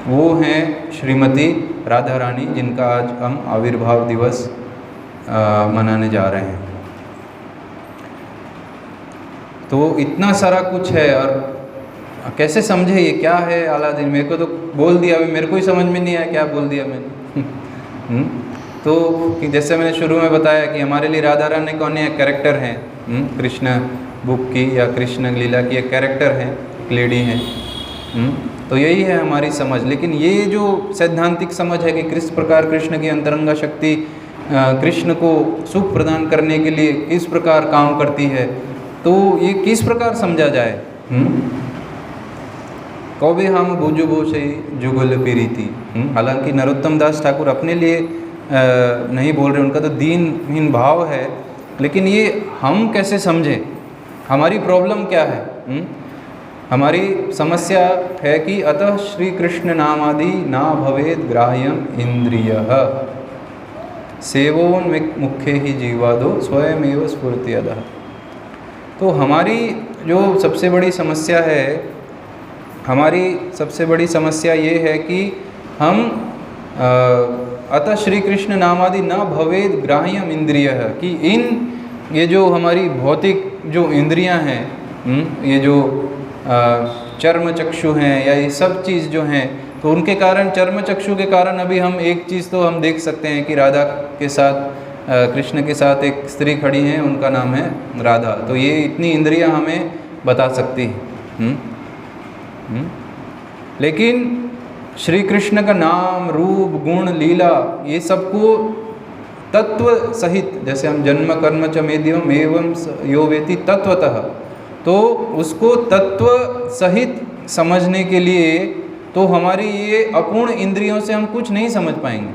वो हैं श्रीमती राधा रानी, जिनका आज हम आविर्भाव दिवस मनाने जा रहे हैं। तो इतना सारा कुछ है और कैसे समझे ये क्या है अलादीन? मेरे को तो बोल दिया, अभी मेरे को ही समझ में नहीं आया क्या बोल दिया मैंने। तो कि जैसे मैंने शुरू में बताया कि हमारे लिए राधा रानी कौन है, कैरेक्टर हैं, कृष्ण बुक की या कृष्ण लीला की एक कैरेक्टर है, एक लेडी है। तो यही है हमारी समझ। लेकिन ये जो सैद्धांतिक समझ है कि किस प्रकार कृष्ण की अंतरंगा शक्ति कृष्ण को सुख प्रदान करने के लिए किस प्रकार काम करती है, तो ये किस प्रकार समझा जाए? कभी हम बुझुबो से जुगल पीरीति। हालांकि नरोत्तम दास ठाकुर अपने लिए नहीं बोल रहे, उनका तो दीनहीन भाव है, लेकिन ये हम कैसे समझें? हमारी प्रॉब्लम क्या है? हमारी समस्या है कि अतः श्री कृष्ण नामादि ना भवेद ग्राह्यम इंद्रियः सेवोन मुख्य ही जीवादो स्वयं एव स्फूर्त्यदः। तो हमारी जो सबसे बड़ी समस्या है, हमारी सबसे बड़ी समस्या ये है कि हम अतः श्री कृष्ण नामादि न भवेद ग्राह्यम इंद्रियः, कि ये जो हमारी भौतिक जो इंद्रियां हैं, ये जो चर्म चक्षु हैं या ये सब चीज़ जो हैं, तो उनके कारण, चर्म चक्षु के कारण अभी हम एक चीज़ तो हम देख सकते हैं कि राधा के साथ, कृष्ण के साथ एक स्त्री खड़ी हैं, उनका नाम है राधा। तो ये इतनी इंद्रियां हमें बता सकती हैं। लेकिन श्री कृष्ण का नाम, रूप, गुण, लीला, ये सबको तत्व सहित, जैसे हम जन्म कर्म च मेद्यम एवं यो वेति तत्वतः, तो उसको तत्व सहित समझने के लिए तो हमारी ये अपूर्ण इंद्रियों से हम कुछ नहीं समझ पाएंगे।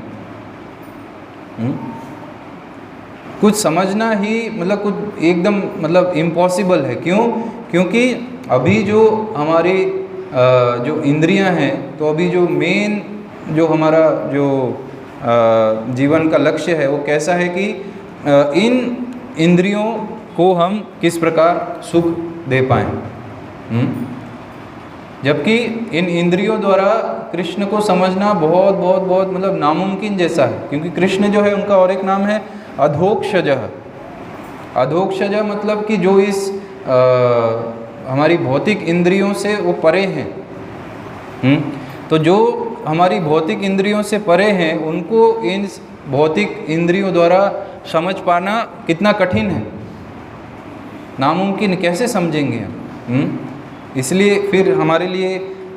कुछ समझना ही मतलब कुछ एकदम मतलब इम्पॉसिबल है। क्यों? क्योंकि अभी जो हमारी जो इंद्रियां हैं, तो अभी जो मेन जो हमारा जो जीवन का लक्ष्य है वो कैसा है कि इन इंद्रियों को हम किस प्रकार सुख दे पाएँ। जबकि इन इंद्रियों द्वारा कृष्ण को समझना बहुत बहुत बहुत मतलब नामुमकिन जैसा है, क्योंकि कृष्ण जो है उनका और एक नाम है अधोक्षजः। अधोक्षजः मतलब कि जो इस हमारी भौतिक इंद्रियों से वो परे हैं। तो जो हमारी भौतिक इंद्रियों से परे हैं उनको इन भौतिक इंद्रियों द्वारा समझ पाना कितना कठिन है, नामुमकिन, कैसे समझेंगे हम? इसलिए फिर हमारे लिए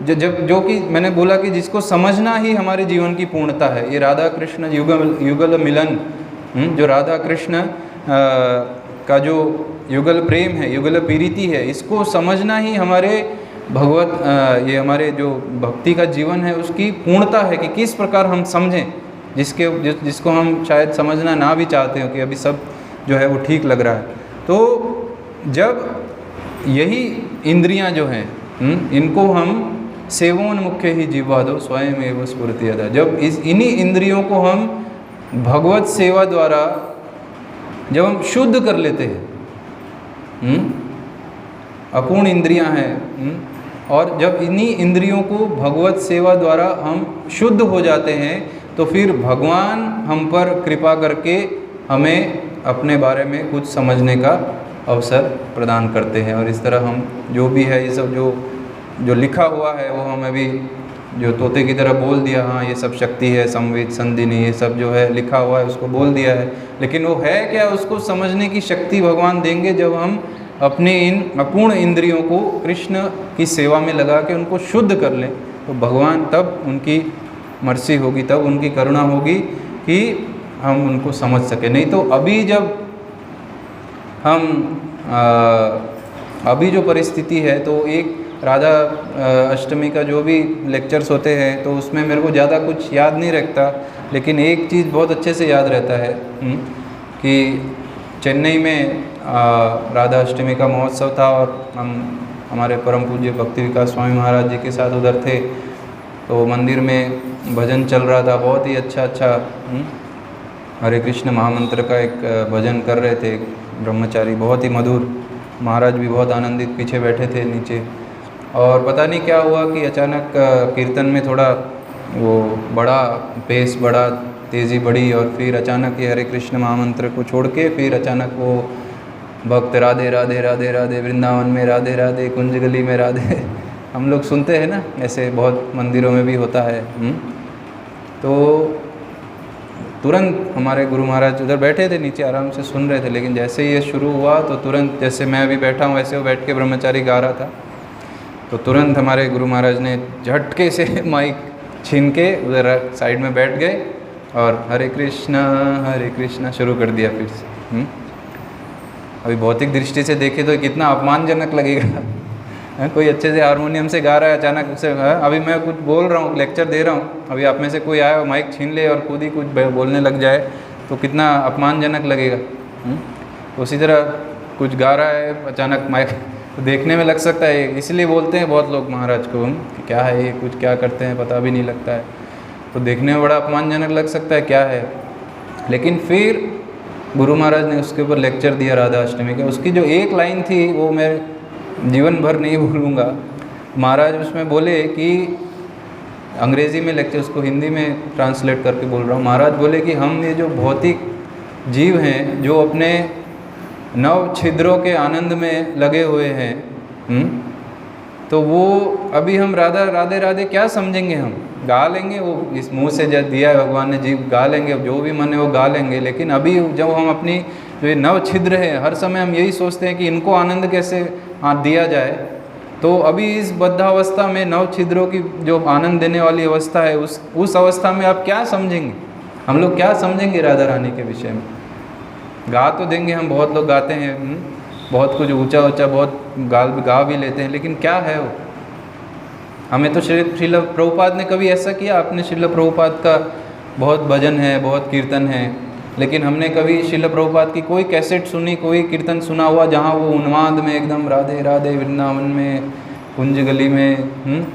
जब जो कि मैंने बोला कि जिसको समझना ही हमारे जीवन की पूर्णता है, ये राधा कृष्ण युगल मिलन, जो राधा कृष्ण का जो युगल प्रेम है, युगल प्रीति है, इसको समझना ही हमारे ये हमारे जो भक्ति का जीवन है उसकी पूर्णता है कि किस प्रकार हम समझें, जिसको हम शायद समझना ना भी चाहते हो कि अभी सब जो है वो ठीक लग रहा है। तो जब यही इंद्रियां जो हैं, इनको हम सेवोन मुख्य ही जीवादो स्वयं एव स्फूर्त्यदः, जब इन्हीं इंद्रियों को हम भगवत सेवा द्वारा जब हम शुद्ध कर लेते हैं, अपूर्ण इंद्रियां हैं, और जब इन्हीं इंद्रियों को भगवत सेवा द्वारा हम शुद्ध हो जाते हैं, तो फिर भगवान हम पर कृपा करके हमें अपने बारे में कुछ समझने का अवसर प्रदान करते हैं। और इस तरह हम जो भी है ये सब जो लिखा हुआ है वो हमें भी जो तोते की तरह बोल दिया, हाँ ये सब शक्ति है, संवेद संधिनी, ये सब जो है लिखा हुआ है उसको बोल दिया है, लेकिन वो है क्या, उसको समझने की शक्ति भगवान देंगे जब हम अपने इन अपूर्ण इंद्रियों को कृष्ण की सेवा में लगा के उनको शुद्ध कर लें, तो भगवान तब उनकी मर्सी होगी, तब उनकी करुणा होगी कि हम उनको समझ सकें। नहीं तो अभी जब हम अभी जो परिस्थिति है तो एक राधा अष्टमी का जो भी लेक्चर्स होते हैं तो उसमें मेरे को ज़्यादा कुछ याद नहीं रखता, लेकिन एक चीज़ बहुत अच्छे से याद रहता है कि चेन्नई में राधा अष्टमी का महोत्सव था और हम हमारे परम पूज्य भक्ति विकास स्वामी महाराज जी के साथ उधर थे। तो मंदिर में भजन चल रहा था, बहुत ही अच्छा हरे कृष्ण महामंत्र का एक भजन कर रहे थे ब्रह्मचारी, बहुत ही मधुर। महाराज भी बहुत आनंदित पीछे बैठे थे नीचे। और पता नहीं क्या हुआ कि अचानक कीर्तन में थोड़ा वो बड़ा पेस, बड़ा तेज़ी बढ़ी और फिर अचानक ये हरे कृष्ण महामंत्र को छोड़ के फिर अचानक वो भक्त राधे राधे राधे राधे वृंदावन में राधे राधे कुंज गली में राधे हम लोग सुनते हैं ना, ऐसे बहुत मंदिरों में भी होता है। तो तुरंत हमारे गुरु महाराज उधर बैठे थे नीचे आराम से सुन रहे थे, लेकिन जैसे ही ये शुरू हुआ तो तुरंत, जैसे मैं अभी बैठा हूँ वैसे वो बैठ के ब्रह्मचारी गा रहा था, तो तुरंत हमारे गुरु महाराज ने झटके से माइक छीन के उधर साइड में बैठ गए और हरे कृष्णा शुरू कर दिया फिर से। अभी भौतिक दृष्टि से देखे तो कितना अपमानजनक लगेगा कोई अच्छे से हारमोनियम से गा रहा है, अचानक उससे अभी मैं कुछ बोल रहा हूँ, लेक्चर दे रहा हूँ, अभी आप में से कोई आया माइक छीन ले और खुद ही कुछ बोलने लग जाए तो कितना अपमानजनक लगेगा। उसी तरह कुछ गा रहा है, अचानक माइक तो देखने में लग सकता है, इसलिए बोलते हैं बहुत लोग महाराज को कि क्या है ये, कुछ क्या करते हैं पता भी नहीं लगता है, तो देखने में बड़ा अपमानजनक लग सकता है क्या है। लेकिन फिर गुरु महाराज ने उसके ऊपर लेक्चर दिया राधा अष्टमी का, उसकी जो एक लाइन थी वो मैं जीवन भर नहीं भूलूँगा। महाराज उसमें बोले कि अंग्रेज़ी में लेक्चर, उसको हिंदी में ट्रांसलेट करके बोल रहा हूँ। महाराज बोले कि हम ये जो भौतिक जीव हैं जो अपने नव छिद्रों के आनंद में लगे हुए हैं, तो वो अभी हम राधा राधे राधे क्या समझेंगे, हम गा लेंगे, वो इस मुंह से जब दिया है भगवान ने जीव गा लेंगे, जो भी मन है वो गा लेंगे। लेकिन अभी जब हम अपनी जो ये नव छिद्र है, हर समय हम यही सोचते हैं कि इनको आनंद कैसे दिया जाए, तो अभी इस बद्धावस्था में नव छिद्रों की जो आनंद देने वाली अवस्था है, उस अवस्था में आप क्या समझेंगे, हम लोग क्या समझेंगे राधा रानी के विषय में। गा तो देंगे हम, बहुत लोग गाते हैं, बहुत कुछ ऊंचा ऊंचा बहुत गा भी लेते हैं, लेकिन क्या है वो। हमें तो श्रील प्रभुपाद ने कभी ऐसा किया, आपने श्रील प्रभुपाद का बहुत भजन है, बहुत कीर्तन है, लेकिन हमने कभी श्रील प्रभुपाद की कोई कैसेट सुनी, कोई कीर्तन सुना हुआ जहाँ वो उन्माद में एकदम राधे राधे वृंदावन में कुंज गली में,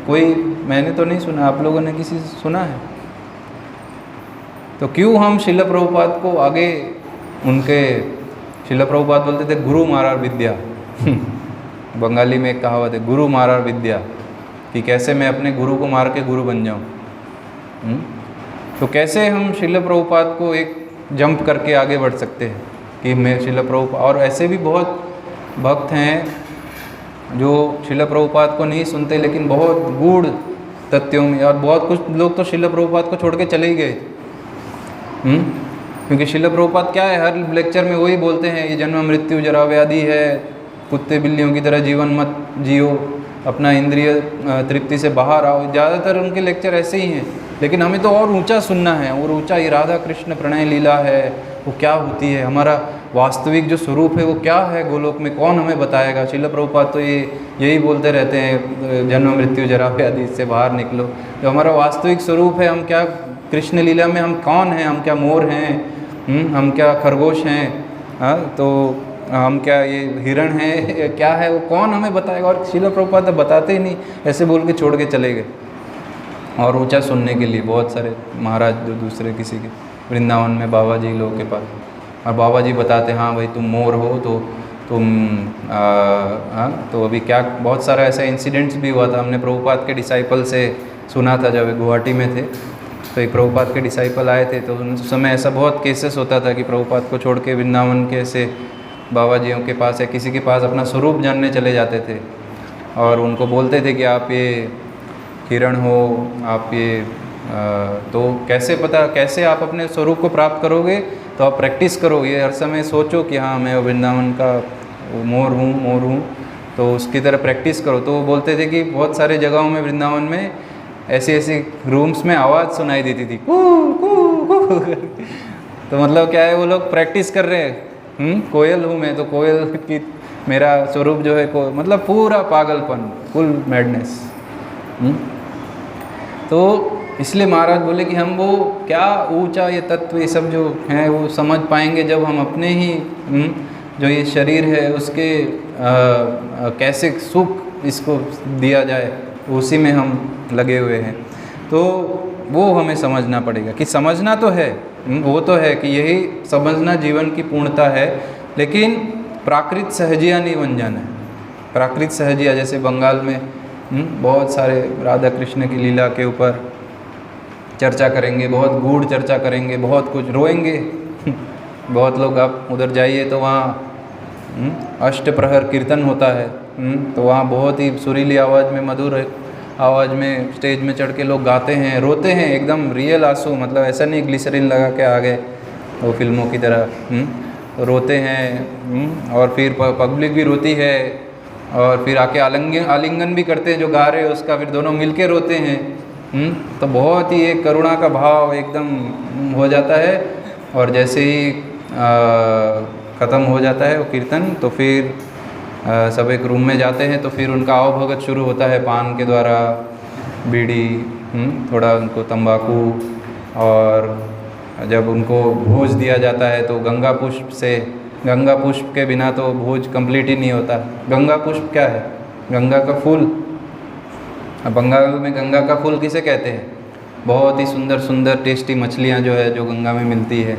कोई मैंने तो नहीं सुना। आप लोगों ने किसी से सुना है? तो क्यों हम श्रील प्रभुपाद को आगे, उनके श्रील प्रभुपाद बोलते थे गुरु मारार विद्या बंगाली में एक कहावत है, गुरु मारार विद्या, कि कैसे मैं अपने गुरु को मार के गुरु बन जाऊं। तो कैसे हम श्रील प्रभुपाद को एक जंप करके आगे बढ़ सकते हैं कि मैं श्रील प्रभुपाद, और ऐसे भी बहुत भक्त हैं जो श्रील प्रभुपाद को नहीं सुनते लेकिन बहुत गूढ़ तथ्यों में, और बहुत कुछ लोग तो श्रील प्रभुपाद को छोड़ के चले ही गए, क्योंकि श्रील प्रभुपाद क्या है, हर लेक्चर में वही बोलते हैं, ये जन्म मृत्यु जरा व्याधि है, कुत्ते बिल्लियों की तरह जीवन मत जियो, अपना इंद्रिय तृप्ति से बाहर आओ। ज़्यादातर उनके लेक्चर ऐसे ही हैं, लेकिन हमें तो और ऊंचा सुनना है, और ऊंचा ये राधा कृष्ण प्रणय लीला है, वो क्या होती है, हमारा वास्तविक जो स्वरूप है वो क्या है गोलोक में, कौन हमें बताएगा। श्रील प्रभुपाद तो यही बोलते रहते हैं, जन्म मृत्यु जरा व्याधि, इससे बाहर निकलो। जो हमारा वास्तविक स्वरूप है, हम क्या कृष्ण लीला में हम कौन हैं, हम क्या मोर हैं, हम क्या खरगोश हैं, तो हम क्या ये हिरण हैं, क्या है वो, कौन हमें बताएगा। और श्रील प्रभुपाद बताते ही नहीं, ऐसे बोल के छोड़ के चले गए। और ऊंचा सुनने के लिए बहुत सारे महाराज जो दूसरे किसी के वृंदावन में बाबा जी लोगों के पास, और बाबा जी बताते हाँ भाई तुम मोर हो तो तुम तो अभी क्या, बहुत सारा ऐसा इंसिडेंट्स भी हुआ था। हमने प्रभुपाद के डिसाइपल से सुना था, जब गुवाहाटी में थे तो एक प्रभुपाद के डिसाइपल आए थे, तो उस समय ऐसा बहुत केसेस होता था कि प्रभुपाद को छोड़ के वृंदावन के ऐसे बाबा जियों के पास या किसी के पास अपना स्वरूप जानने चले जाते थे, और उनको बोलते थे कि आप ये हिरण हो, आप ये तो कैसे पता, कैसे आप अपने स्वरूप को प्राप्त करोगे, तो आप प्रैक्टिस करो, ये हर समय सोचो कि हाँ मैं वृंदावन का मोर हूँ, तो उसकी तरह प्रैक्टिस करो। तो वो बोलते थे कि बहुत सारे जगहों में वृंदावन में ऐसी रूम्स में आवाज़ सुनाई देती थी, कू कू कू तो मतलब क्या है, वो लोग प्रैक्टिस कर रहे हैं। कोयल हूँ मैं, तो कोयल की मेरा स्वरूप जो है को मतलब पूरा पागलपन, फुल मैडनेस। तो इसलिए महाराज बोले कि हम वो क्या ऊंचा ये तत्व ये सब जो हैं वो समझ पाएंगे जब हम अपने ही जो ये शरीर है उसके कैसे सुख इसको दिया जाए, उसी में हम लगे हुए हैं। तो वो हमें समझना पड़ेगा कि समझना तो है, वो तो है कि यही समझना जीवन की पूर्णता है, लेकिन प्राकृत सहजिया नहीं बन जाना है। प्राकृत सहजिया जैसे बंगाल में बहुत सारे राधा कृष्ण की लीला के ऊपर चर्चा करेंगे, बहुत गूढ़ चर्चा करेंगे, बहुत कुछ रोएंगे। बहुत लोग, आप उधर जाइए तो वहाँ अष्टप्रहर कीर्तन होता है, तो वहाँ बहुत ही सुरीली आवाज़ में, मधुर आवाज़ में स्टेज में चढ़ के लोग गाते हैं, रोते हैं, एकदम रियल आंसू, मतलब ऐसा नहीं ग्लिसरीन लगा के आ गए वो फिल्मों की तरह, तो रोते हैं। और फिर पब्लिक भी रोती है, और फिर आके आलिंगन भी करते हैं जो गा रहे हैं उसका, फिर दोनों मिलके रोते हैं। तो बहुत ही एक करुणा का भाव एकदम हो जाता है। और जैसे ही ख़त्म हो जाता है वो कीर्तन, तो फिर सब एक रूम में जाते हैं, तो फिर उनका आवभगत शुरू होता है पान के द्वारा, बीड़ी, थोड़ा उनको तंबाकू, और जब उनको भोज दिया जाता है तो गंगा पुष्प से, गंगा पुष्प के बिना तो भोज कंप्लीट ही नहीं होता। गंगा पुष्प क्या है? गंगा का फूल। अब बंगाल में गंगा का फूल किसे कहते हैं? बहुत ही सुंदर सुंदर टेस्टी मछलियाँ जो है जो गंगा में मिलती है।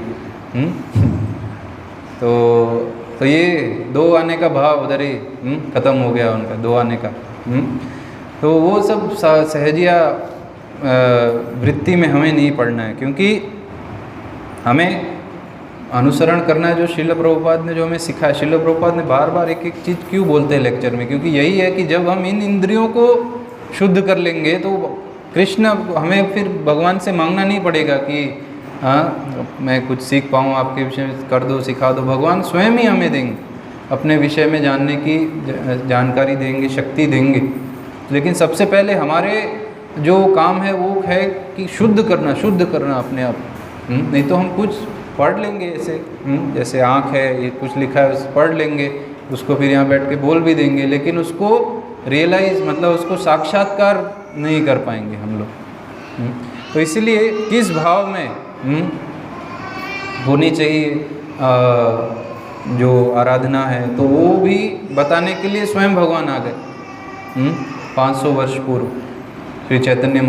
तो ये दो आने का भाव उधर ही ख़त्म हो गया उनका, दो आने का। तो वो सब सहजिया वृत्ति में हमें नहीं पढ़ना है, क्योंकि हमें अनुसरण करना है जो श्रील प्रभुपाद ने जो हमें सिखाया। श्रील प्रभुपाद ने बार बार एक एक चीज़ क्यों बोलते हैं लेक्चर में, क्योंकि यही है कि जब हम इन इंद्रियों को शुद्ध कर लेंगे तो कृष्ण, हमें फिर भगवान से मांगना नहीं पड़ेगा कि हाँ मैं कुछ सीख पाऊँ, आपके विषय में कर दो, सिखा दो। भगवान स्वयं ही हमें देंगे, अपने विषय में जानने की जानकारी देंगे, शक्ति देंगे। लेकिन सबसे पहले हमारे जो काम है वो है कि शुद्ध करना अपने आप। नहीं तो हम कुछ पढ़ लेंगे ऐसे, जैसे आँख है, ये कुछ लिखा है उस पढ़ लेंगे, उसको फिर यहाँ बैठ के बोल भी देंगे, लेकिन उसको रियलाइज़ मतलब उसको साक्षात्कार नहीं कर पाएंगे हम लोग। तो इसलिए किस भाव में होनी चाहिए जो आराधना है, तो वो भी बताने के लिए स्वयं भगवान आ गए 500 वर्ष पूर्व। श्री चैतन्य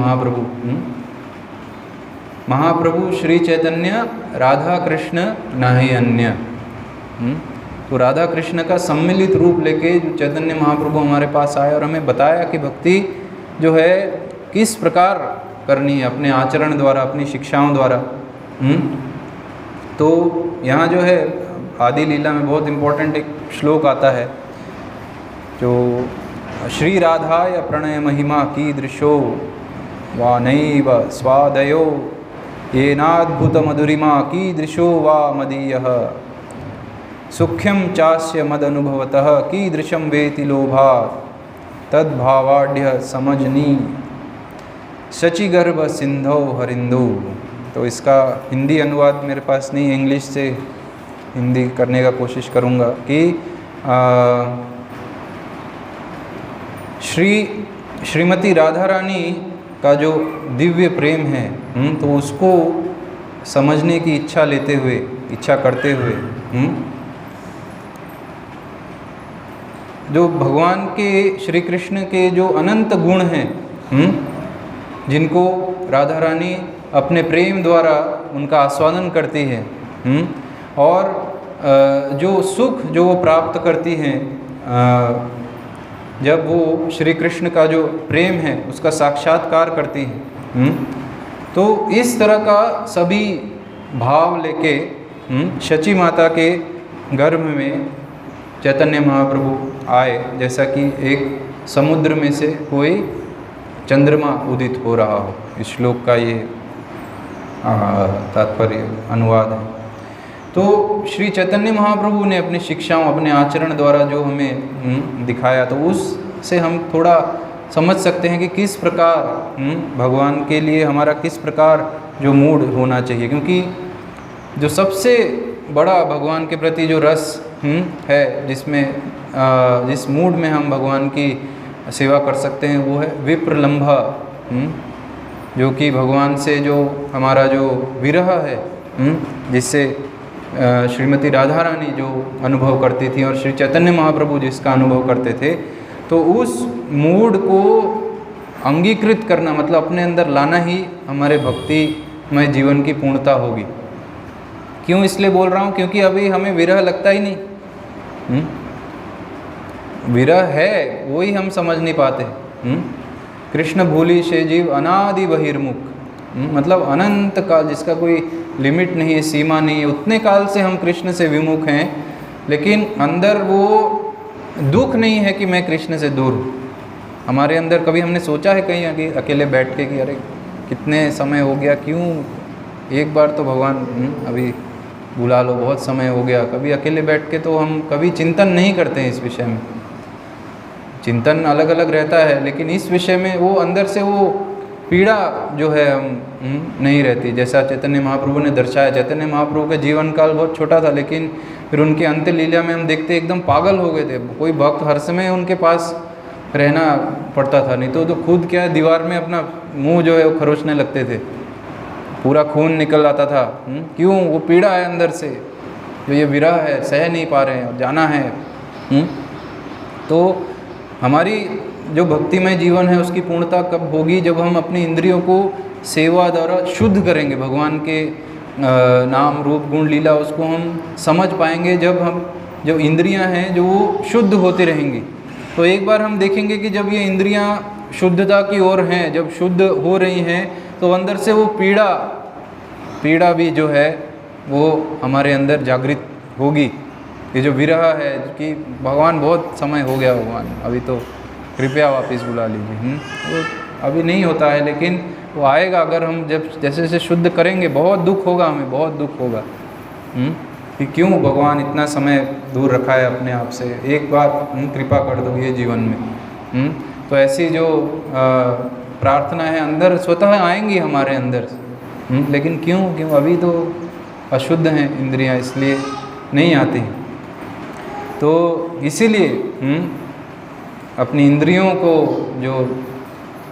महाप्रभु श्री चैतन्य राधा कृष्ण नाही अन्य। तो राधा कृष्ण का सम्मिलित रूप लेके चैतन्य महाप्रभु हमारे पास आए और हमें बताया कि भक्ति जो है किस प्रकार करनी है, अपने आचरण द्वारा, अपनी शिक्षाओं द्वारा। तो यहाँ जो है आदि लीला में बहुत इम्पोर्टेंट एक श्लोक आता है जो श्री राधाय प्रणय महिमा कीदृशो वा नैव स्वादयो येनाद्भुत मधुरिमा कीदृशो वा मदीयः सुख्यम चास्य मद अनुभवतः कीदृशं वेति लोभा तद्भावाढ्य समझनी शचिगर्भ सिंधौ हरिंदु। तो इसका हिंदी अनुवाद मेरे पास नहीं, इंग्लिश से हिंदी करने का कोशिश करूँगा कि श्रीमती राधा रानी का जो दिव्य प्रेम है, तो उसको समझने की इच्छा करते हुए जो भगवान के श्री कृष्ण के जो अनंत गुण हैं, जिनको राधा रानी अपने प्रेम द्वारा उनका आस्वादन करती है, और जो सुख जो वो प्राप्त करती हैं जब वो श्री कृष्ण का जो प्रेम है उसका साक्षात्कार करती हैं, तो इस तरह का सभी भाव लेके शची माता के गर्भ में चैतन्य महाप्रभु आए, जैसा कि एक समुद्र में से कोई चंद्रमा उदित हो रहा हो। इस श्लोक का ये तात्पर्य अनुवाद है। तो श्री चैतन्य महाप्रभु ने अपनी शिक्षाओं, अपने आचरण द्वारा जो हमें दिखाया, तो उससे हम थोड़ा समझ सकते हैं कि किस प्रकार भगवान के लिए हमारा किस प्रकार जो मूड होना चाहिए। क्योंकि जो सबसे बड़ा भगवान के प्रति जो रस है, जिसमें जिस मूड में हम भगवान की सेवा कर सकते हैं वो है विप्रलंभा, जो कि भगवान से जो हमारा जो विरह है, जिससे श्रीमती राधा रानी जो अनुभव करती थी और श्री चैतन्य महाप्रभु जिसका अनुभव करते थे, तो उस मूड को अंगीकृत करना मतलब अपने अंदर लाना ही हमारे भक्तिमय जीवन की पूर्णता होगी। क्यों इसलिए बोल रहा हूँ, क्योंकि अभी हमें विरह लगता ही नहीं, विरह है वो ही हम समझ नहीं पाते। कृष्ण भूली से जीव अनादि बहिर्मुख, मतलब अनंत काल जिसका कोई लिमिट नहीं है, सीमा नहीं है, उतने काल से हम कृष्ण से विमुख हैं, लेकिन अंदर वो दुख नहीं है कि मैं कृष्ण से दूर हूँ। हमारे अंदर कभी हमने सोचा है कहीं अकेले बैठ के कि अरे कितने समय हो गया, क्यों एक बार तो भगवान अभी बुला लो, बहुत समय हो गया। कभी अकेले बैठ के तो हम कभी चिंतन नहीं करते हैं इस विषय में। चिंतन अलग अलग रहता है, लेकिन इस विषय में वो अंदर से वो पीड़ा जो है नहीं रहती। जैसा चैतन्य महाप्रभु ने दर्शाया, चैतन्य महाप्रभु का जीवन काल बहुत छोटा था, लेकिन फिर उनके अंत्य लीला में हम देखते एकदम पागल हो गए थे। कोई भक्त हर समय उनके पास रहना पड़ता था, नहीं तो खुद क्या है दीवार में अपना मुंह जो है वो खरोचने लगते थे, पूरा खून निकल आता था। क्यों? वो पीड़ा है अंदर से, जो ये विरह है, सह नहीं पा रहे हैं और जाना है। तो हमारी जो भक्तिमय जीवन है उसकी पूर्णता कब होगी? जब हम अपनी इंद्रियों को सेवा द्वारा शुद्ध करेंगे, भगवान के नाम रूप गुण लीला उसको हम समझ पाएंगे। जब हम जो इंद्रियां हैं जो वो शुद्ध होती रहेंगी, तो एक बार हम देखेंगे कि जब ये इंद्रियां शुद्धता की ओर हैं, जब शुद्ध हो रही हैं, तो अंदर से वो पीड़ा भी जो है वो हमारे अंदर जागृत होगी। ये जो विरह है कि भगवान बहुत समय हो गया, भगवान अभी तो कृपया वापस बुला लीजिए, वो अभी नहीं होता है, लेकिन वो आएगा। अगर हम जब जैसे जैसे शुद्ध करेंगे, बहुत दुख होगा, हमें बहुत दुख होगा कि क्यों भगवान इतना समय दूर रखा है अपने आप से, एक बार कृपा कर दो ये जीवन में। तो ऐसी जो प्रार्थना है अंदर स्वतः आएंगी हमारे अंदर, लेकिन क्यों अभी तो अशुद्ध हैं इंद्रियां, इसलिए नहीं आती। तो इसीलिए अपनी इंद्रियों को जो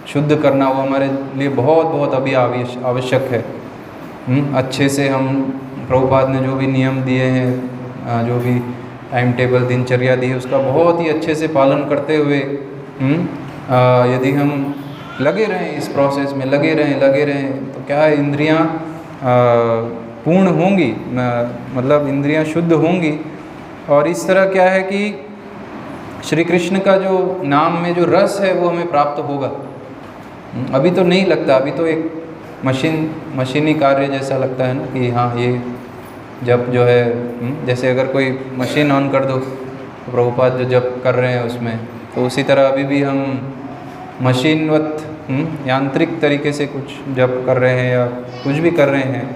शुद्ध करना वो हमारे लिए बहुत बहुत अभी आवश्यक है। अच्छे से हम प्रभुपाद ने जो भी नियम दिए हैं, जो भी टाइम टेबल दिनचर्या दी है, उसका बहुत ही अच्छे से पालन करते हुए यदि हम लगे रहें इस प्रोसेस में, लगे रहें तो क्या है, इंद्रियां पूर्ण होंगी, मतलब इंद्रियां शुद्ध होंगी। और इस तरह क्या है कि श्री कृष्ण का जो नाम में जो रस है वो हमें प्राप्त होगा। अभी तो नहीं लगता, अभी तो एक मशीनी कार्य जैसा लगता है ना कि हाँ ये जब जो है जैसे अगर कोई मशीन ऑन कर दो, प्रभुपाद जो जब कर रहे हैं उसमें, तो उसी तरह अभी भी हम मशीनवत यांत्रिक तरीके से कुछ जब कर रहे हैं या कुछ भी कर रहे हैं,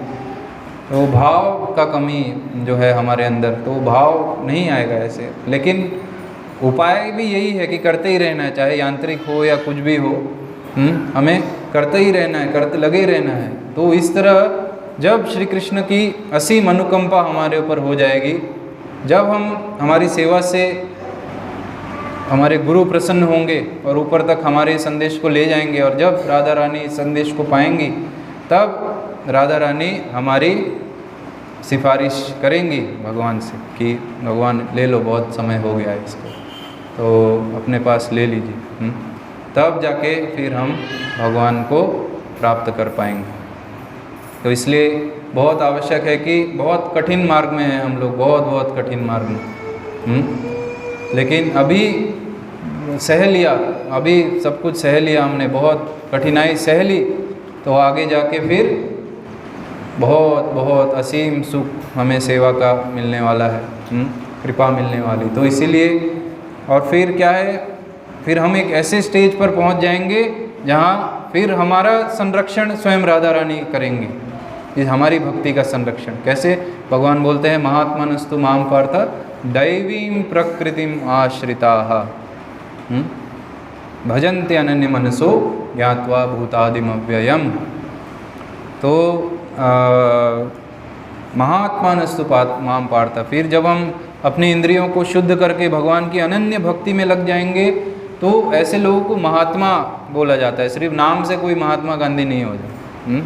तो भाव का कमी जो है हमारे अंदर, तो भाव नहीं आएगा ऐसे। लेकिन उपाय भी यही है कि करते ही रहना है, चाहे यांत्रिक हो या कुछ भी हो, हमें करते ही रहना है, लगे रहना है। तो इस तरह जब श्री कृष्ण की असीम अनुकंपा हमारे ऊपर हो जाएगी, जब हम हमारी सेवा से हमारे गुरु प्रसन्न होंगे और ऊपर तक हमारे संदेश को ले जाएंगे, और जब राधा रानी संदेश को पाएंगी, तब राधा रानी हमारी सिफारिश करेंगी भगवान से कि भगवान ले लो, बहुत समय हो गया है इसको, तो अपने पास ले लीजिए। तब जाके फिर हम भगवान को प्राप्त कर पाएंगे। तो इसलिए बहुत आवश्यक है कि बहुत कठिन मार्ग में हैं हम लोग, बहुत कठिन मार्ग में, लेकिन अभी सह लिया, अभी सब कुछ सह लिया हमने, बहुत कठिनाई सह ली, तो आगे जाके फिर बहुत असीम सुख हमें सेवा का मिलने वाला है, कृपा मिलने वाली। तो इसीलिए, और फिर क्या है, फिर हम एक ऐसे स्टेज पर पहुंच जाएंगे जहां फिर हमारा संरक्षण स्वयं राधा रानी करेंगे, ये हमारी भक्ति का संरक्षण। कैसे? भगवान बोलते हैं महात्मनस्तु माम पार्थ दैवीं प्रकृतिम आश्रिताः भजन्ते अनन्य मनसो ज्ञात्वा भूतादिम अव्ययम्। तो महात्मानस्तु माम पार्थ, फिर जब हम अपनी इंद्रियों को शुद्ध करके भगवान की अनन्य भक्ति में लग जाएंगे, तो ऐसे लोगों को महात्मा बोला जाता है। सिर्फ नाम से कोई महात्मा गांधी नहीं हो जाए,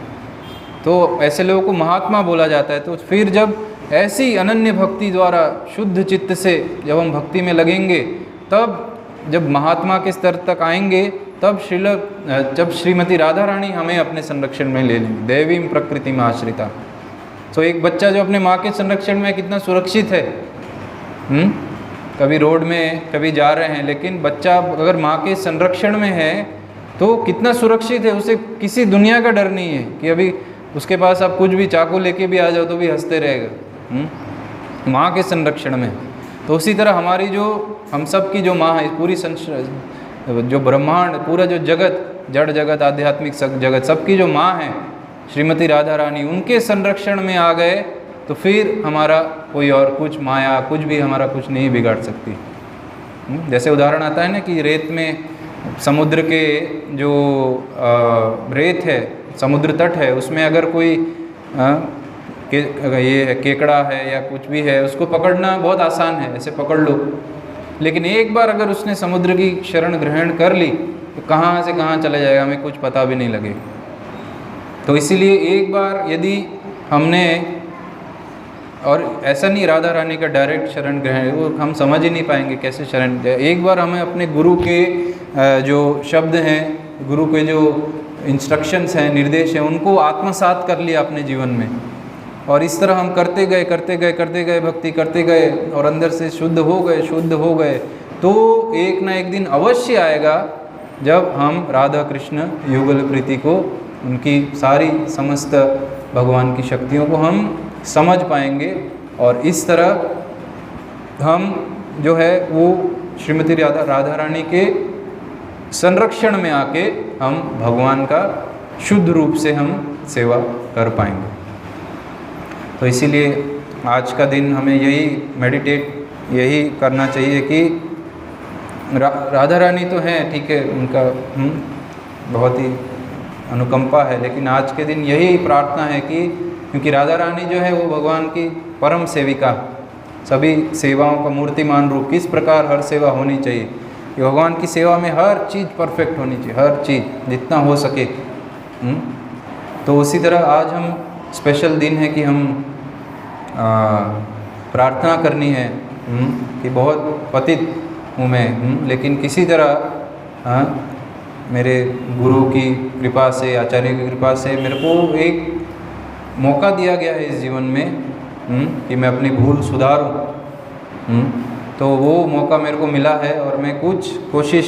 तो ऐसे लोगों को महात्मा बोला जाता है। तो फिर जब ऐसी अनन्य भक्ति द्वारा शुद्ध चित्त से जब हम भक्ति में लगेंगे, तब जब महात्मा के स्तर तक आएंगे, तब जब श्रीमती राधा रानी हमें अपने संरक्षण में ले लेंगे। दैवीं प्रकृति में आश्रिता। तो एक बच्चा जो अपने माँ के संरक्षण में कितना सुरक्षित है, कभी रोड में कभी जा रहे हैं, लेकिन बच्चा अगर माँ के संरक्षण में है तो कितना सुरक्षित है। उसे किसी दुनिया का डर नहीं है कि अभी उसके पास आप कुछ भी चाकू लेके भी आ जाओ तो भी हंसते रहेगा, माँ के संरक्षण में। तो उसी तरह हमारी जो हम सब की जो माँ है, पूरी जो ब्रह्मांड, पूरा जो जगत, जड़ जगत, आध्यात्मिक जगत, सबकी जो माँ है श्रीमती राधा रानी, उनके संरक्षण में आ गए तो फिर हमारा कोई और कुछ माया कुछ भी हमारा कुछ नहीं बिगाड़ सकती। जैसे उदाहरण आता है ना कि रेत में, समुद्र के जो रेत है, समुद्र तट है, उसमें अगर कोई ये केकड़ा है या कुछ भी है, उसको पकड़ना बहुत आसान है, ऐसे पकड़ लो। लेकिन एक बार अगर उसने समुद्र की शरण ग्रहण कर ली तो कहाँ से कहाँ चला जाएगा, हमें कुछ पता भी नहीं लगेगा। तो इसीलिए एक बार यदि हमने, और ऐसा नहीं राधा रानी का डायरेक्ट शरण ग्रहण, वो हम समझ ही नहीं पाएंगे कैसे शरण। एक बार हमें अपने गुरु के जो शब्द हैं, गुरु के जो इंस्ट्रक्शंस हैं, निर्देश हैं, उनको आत्मसात कर लिया अपने जीवन में, और इस तरह हम करते गए भक्ति करते गए, और अंदर से शुद्ध हो गए, तो एक ना एक दिन अवश्य आएगा जब हम राधा कृष्ण युगल प्रीति को, उनकी सारी समस्त भगवान की शक्तियों को हम समझ पाएंगे, और इस तरह हम जो है वो श्रीमती राधा रानी के संरक्षण में आके हम भगवान का शुद्ध रूप से हम सेवा कर पाएंगे। तो इसीलिए आज का दिन हमें यही करना चाहिए कि राधा रानी तो हैं, ठीक है, उनका बहुत ही अनुकंपा है, लेकिन आज के दिन यही प्रार्थना है कि, क्योंकि राधा रानी जो है वो भगवान की परम सेविका, सभी सेवाओं का मूर्तिमान रूप, किस प्रकार हर सेवा होनी चाहिए कि भगवान की सेवा में हर चीज़ परफेक्ट होनी चाहिए, हर चीज़ जितना हो सके। तो उसी तरह आज हम स्पेशल दिन है कि हम प्रार्थना करनी है कि बहुत पतित हूँ मैं, लेकिन किसी तरह मेरे गुरु की कृपा से, आचार्य की कृपा से मेरे को एक मौका दिया गया है इस जीवन में कि मैं अपनी भूल सुधारूं। तो वो मौका मेरे को मिला है और मैं कुछ कोशिश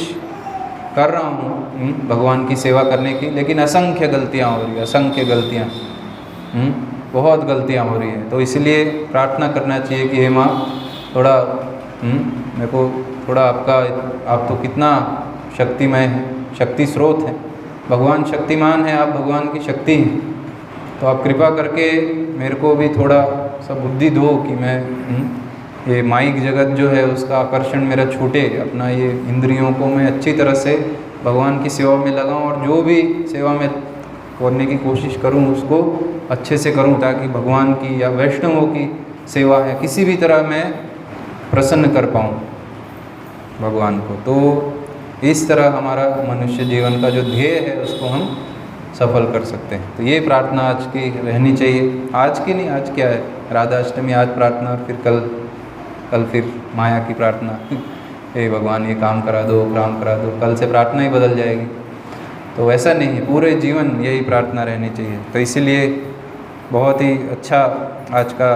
कर रहा हूँ भगवान की सेवा करने की, लेकिन असंख्य गलतियाँ हो रही है, असंख्य गलतियाँ, बहुत गलतियाँ हो रही है। तो इसलिए प्रार्थना करना चाहिए कि हे माँ, थोड़ा मेरे को थोड़ा आप तो कितना शक्तिमय है, शक्ति स्रोत है, भगवान शक्तिमान है, आप भगवान की शक्ति हैं, तो आप कृपा करके मेरे को भी थोड़ा सा बुद्धि दो कि मैं ये माइक जगत जो है उसका आकर्षण मेरा छूटे, अपना ये इंद्रियों को मैं अच्छी तरह से भगवान की सेवा में लगाऊं, और जो भी सेवा में करने की कोशिश करूं उसको अच्छे से करूं, ताकि भगवान की या वैष्णवों की सेवा है किसी भी तरह मैं प्रसन्न कर पाऊं भगवान को। तो इस तरह हमारा मनुष्य जीवन का जो ध्येय है उसको हम सफल कर सकते हैं। तो ये प्रार्थना आज की रहनी चाहिए। आज की नहीं, आज क्या है, राधा अष्टमी, आज प्रार्थना, और फिर कल फिर माया की प्रार्थना, हे भगवान ये काम करा दो, कल से प्रार्थना ही बदल जाएगी। तो ऐसा नहीं है, पूरे जीवन यही प्रार्थना रहनी चाहिए। तो इसीलिए बहुत ही अच्छा आज का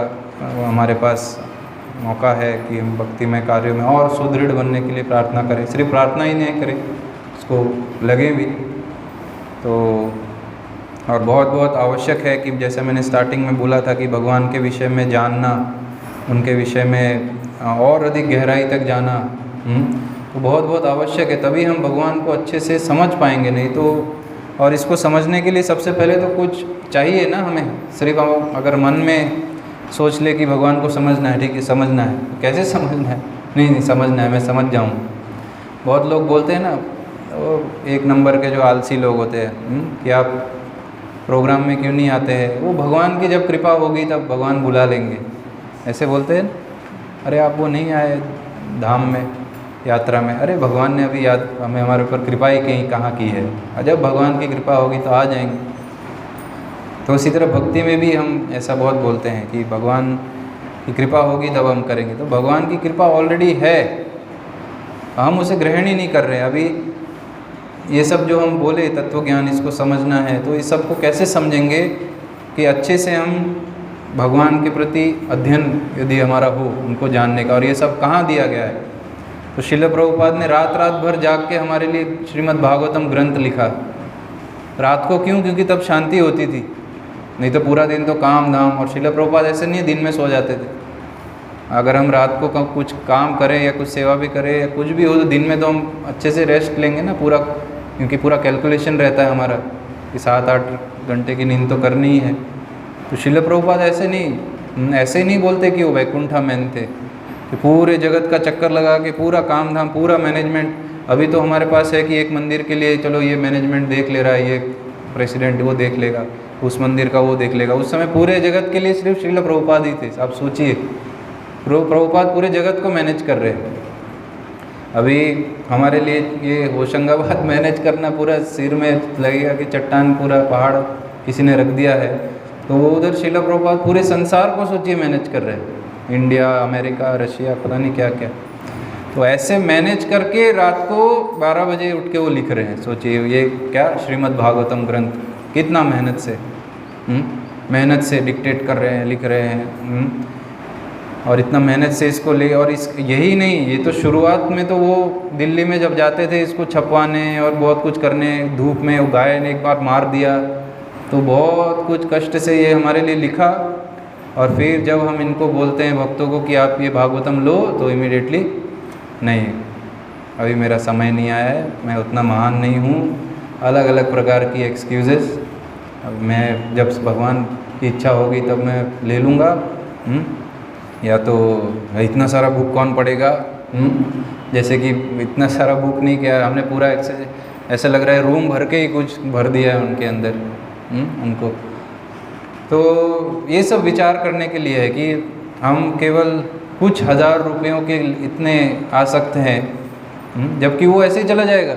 हमारे पास मौका है कि हम भक्तिमय कार्यों में और सुदृढ़ बनने के लिए प्रार्थना करें। सिर्फ प्रार्थना ही नहीं करें, उसको लगे भी। तो और बहुत बहुत आवश्यक है कि जैसे मैंने स्टार्टिंग में बोला था कि भगवान के विषय में जानना, उनके विषय में और अधिक गहराई तक जाना, तो बहुत बहुत आवश्यक है, तभी हम भगवान को अच्छे से समझ पाएंगे। नहीं तो, और इसको समझने के लिए सबसे पहले तो कुछ चाहिए ना हमें। सिर्फ हम अगर मन में सोच ले कि भगवान को समझना है, ठीक है समझना है, तो कैसे समझना है? नहीं समझना है, मैं समझ जाऊँ। बहुत लोग बोलते हैं ना, वो एक नंबर के जो आलसी लोग होते हैं कि आप प्रोग्राम में क्यों नहीं आते हैं, वो भगवान की जब कृपा होगी तब भगवान बुला लेंगे, ऐसे बोलते हैं। अरे आप वो नहीं आए धाम में, यात्रा में, अरे भगवान ने अभी याद हमें हमारे ऊपर कृपा ही कहीं कहाँ की है, जब भगवान की कृपा होगी तो आ जाएंगे। तो इसी तरह भक्ति में भी हम ऐसा बहुत बोलते हैं कि भगवान की कृपा होगी तब हम करेंगे। तो भगवान की कृपा ऑलरेडी है, हम उसे ग्रहण ही नहीं कर रहे हैं। अभी ये सब जो हम बोले तत्व ज्ञान, इसको समझना है, तो इस सब को कैसे समझेंगे कि अच्छे से हम भगवान के प्रति अध्ययन यदि हमारा हो उनको जानने का। और ये सब कहाँ दिया गया है? तो श्रील प्रभुपाद ने रात रात भर जाग के हमारे लिए श्रीमद् भागवतम ग्रंथ लिखा। रात को क्यों? क्योंकि तब शांति होती थी, नहीं तो पूरा दिन तो काम धाम। और श्रील प्रभुपाद ऐसे नहीं दिन में सो जाते थे। अगर हम रात को कुछ काम करें या कुछ सेवा भी करें या कुछ भी हो तो दिन में तो हम अच्छे से रेस्ट लेंगे ना पूरा, क्योंकि पूरा कैलकुलेशन रहता है हमारा कि 7-8 घंटे की नींद तो करनी ही है। तो श्रील प्रभुपाद ऐसे ही नहीं बोलते कि वो वैकुंठा मैन थे कि पूरे जगत का चक्कर लगा के पूरा काम धाम, पूरा मैनेजमेंट। अभी तो हमारे पास है कि एक मंदिर के लिए चलो ये मैनेजमेंट देख ले रहा है, ये प्रेसिडेंट वो देख लेगा, उस मंदिर का वो देख लेगा। उस समय पूरे जगत के लिए सिर्फ श्रील प्रभुपाद ही थे। आप सोचिए, प्रभुपाद पूरे जगत को मैनेज कर रहे हैं। अभी हमारे लिए ये होशंगाबाद मैनेज करना पूरा सिर में लगेगा कि चट्टान पूरा पहाड़ किसी ने रख दिया है। तो वो उधर श्रील प्रभुपाद पूरे संसार को सोचिए मैनेज कर रहे हैं, इंडिया, अमेरिका, रशिया, पता नहीं क्या क्या। तो ऐसे मैनेज करके रात को 12 बजे उठ के वो लिख रहे हैं। सोचिए ये क्या श्रीमद् भागवतम ग्रंथ, कितना मेहनत से डिक्टेट कर रहे हैं, लिख रहे हैं। और इतना मेहनत से इसको ले, और यही नहीं, ये तो शुरुआत में तो वो दिल्ली में जब जाते थे इसको छपवाने और बहुत कुछ करने, धूप में वो गाय ने एक बार मार दिया, तो बहुत कुछ कष्ट से ये हमारे लिए लिखा। और फिर जब हम इनको बोलते हैं भक्तों को कि आप ये भागवतम लो, तो इमीडिएटली नहीं, अभी मेरा समय नहीं आया है, मैं उतना महान नहीं हूँ, अलग अलग प्रकार की एक्सक्यूज़ेस। अब मैं जब भगवान की इच्छा होगी तब मैं ले लूँगा, या तो इतना सारा बुक कौन पढ़ेगा। जैसे कि इतना सारा बुक नहीं किया हमने, पूरा ऐसा लग रहा है रूम भर के ही कुछ भर दिया है उनके अंदर उनको। तो ये सब विचार करने के लिए है कि हम केवल कुछ हज़ार रुपयों के इतने आसक्त हैं, जबकि वो ऐसे ही चला जाएगा।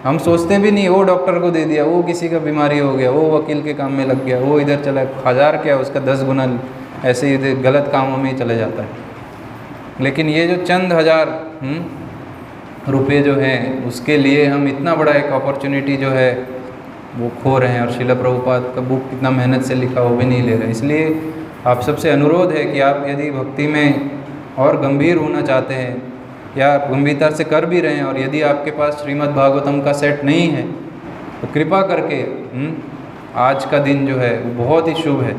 हम सोचते भी नहीं, वो डॉक्टर को दे दिया, वो किसी का बीमारी हो गया, वो वकील के काम में लग गया, वो इधर चला, हज़ार क्या उसका 10 गुना ऐसे ही गलत कामों में ही चले जाता है। लेकिन ये जो चंद हज़ार रुपये जो हैं, उसके लिए हम इतना बड़ा एक अपॉर्चुनिटी जो है वो खो रहे हैं। और श्रील प्रभुपाद का बुक कितना मेहनत से लिखा, वो भी नहीं ले रहे। इसलिए आप सबसे अनुरोध है कि आप यदि भक्ति में और गंभीर होना चाहते हैं या गंभीरता से कर भी रहे हैं, और यदि आपके पास श्रीमद् भागवतम का सेट नहीं है, तो कृपा करके आज का दिन जो है वो बहुत ही शुभ है।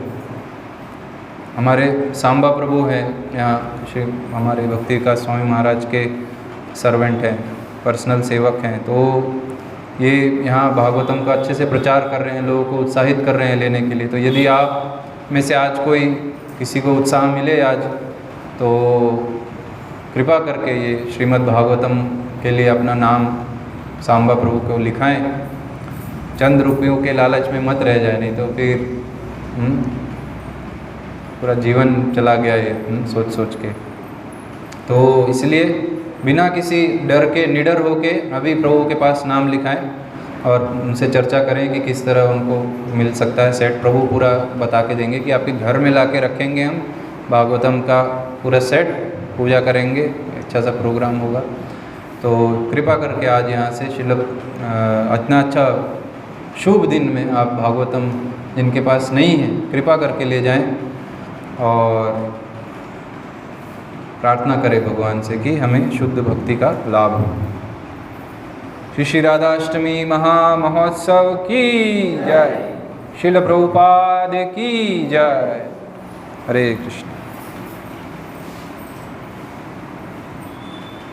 हमारे सांबा प्रभु हैं यहाँ, श्री हमारे भक्ति का स्वामी महाराज के सर्वेंट हैं, पर्सनल सेवक हैं। तो ये यहाँ भागवतम का अच्छे से प्रचार कर रहे हैं, लोगों को उत्साहित कर रहे हैं लेने के लिए। तो यदि आप में से आज कोई किसी को उत्साह मिले आज, तो कृपा करके ये श्रीमद् भागवतम के लिए अपना नाम सांबा प्रभु को लिखाएं। चंद रुपयों के लालच में मत रह जाए, नहीं तो फिर पूरा जीवन चला गया ये सोच सोच के। तो इसलिए बिना किसी डर के, निडर होके अभी प्रभु के पास नाम लिखाएं और उनसे चर्चा करें कि किस तरह उनको मिल सकता है सेट। प्रभु पूरा बता के देंगे कि आपके घर में ला के रखेंगे हम भागवतम का पूरा सेट, पूजा करेंगे, अच्छा सा प्रोग्राम होगा। तो कृपा करके आज यहाँ से इतना अच्छा शुभ दिन में आप भागवतम जिनके पास नहीं है, कृपा करके ले जाएं और प्रार्थना करें भगवान से कि हमें शुद्ध भक्ति का लाभ हो। श्री श्री राधाष्टमी महामहोत्सव की जय। श्रील प्रभुपाद की जय। हरे कृष्ण।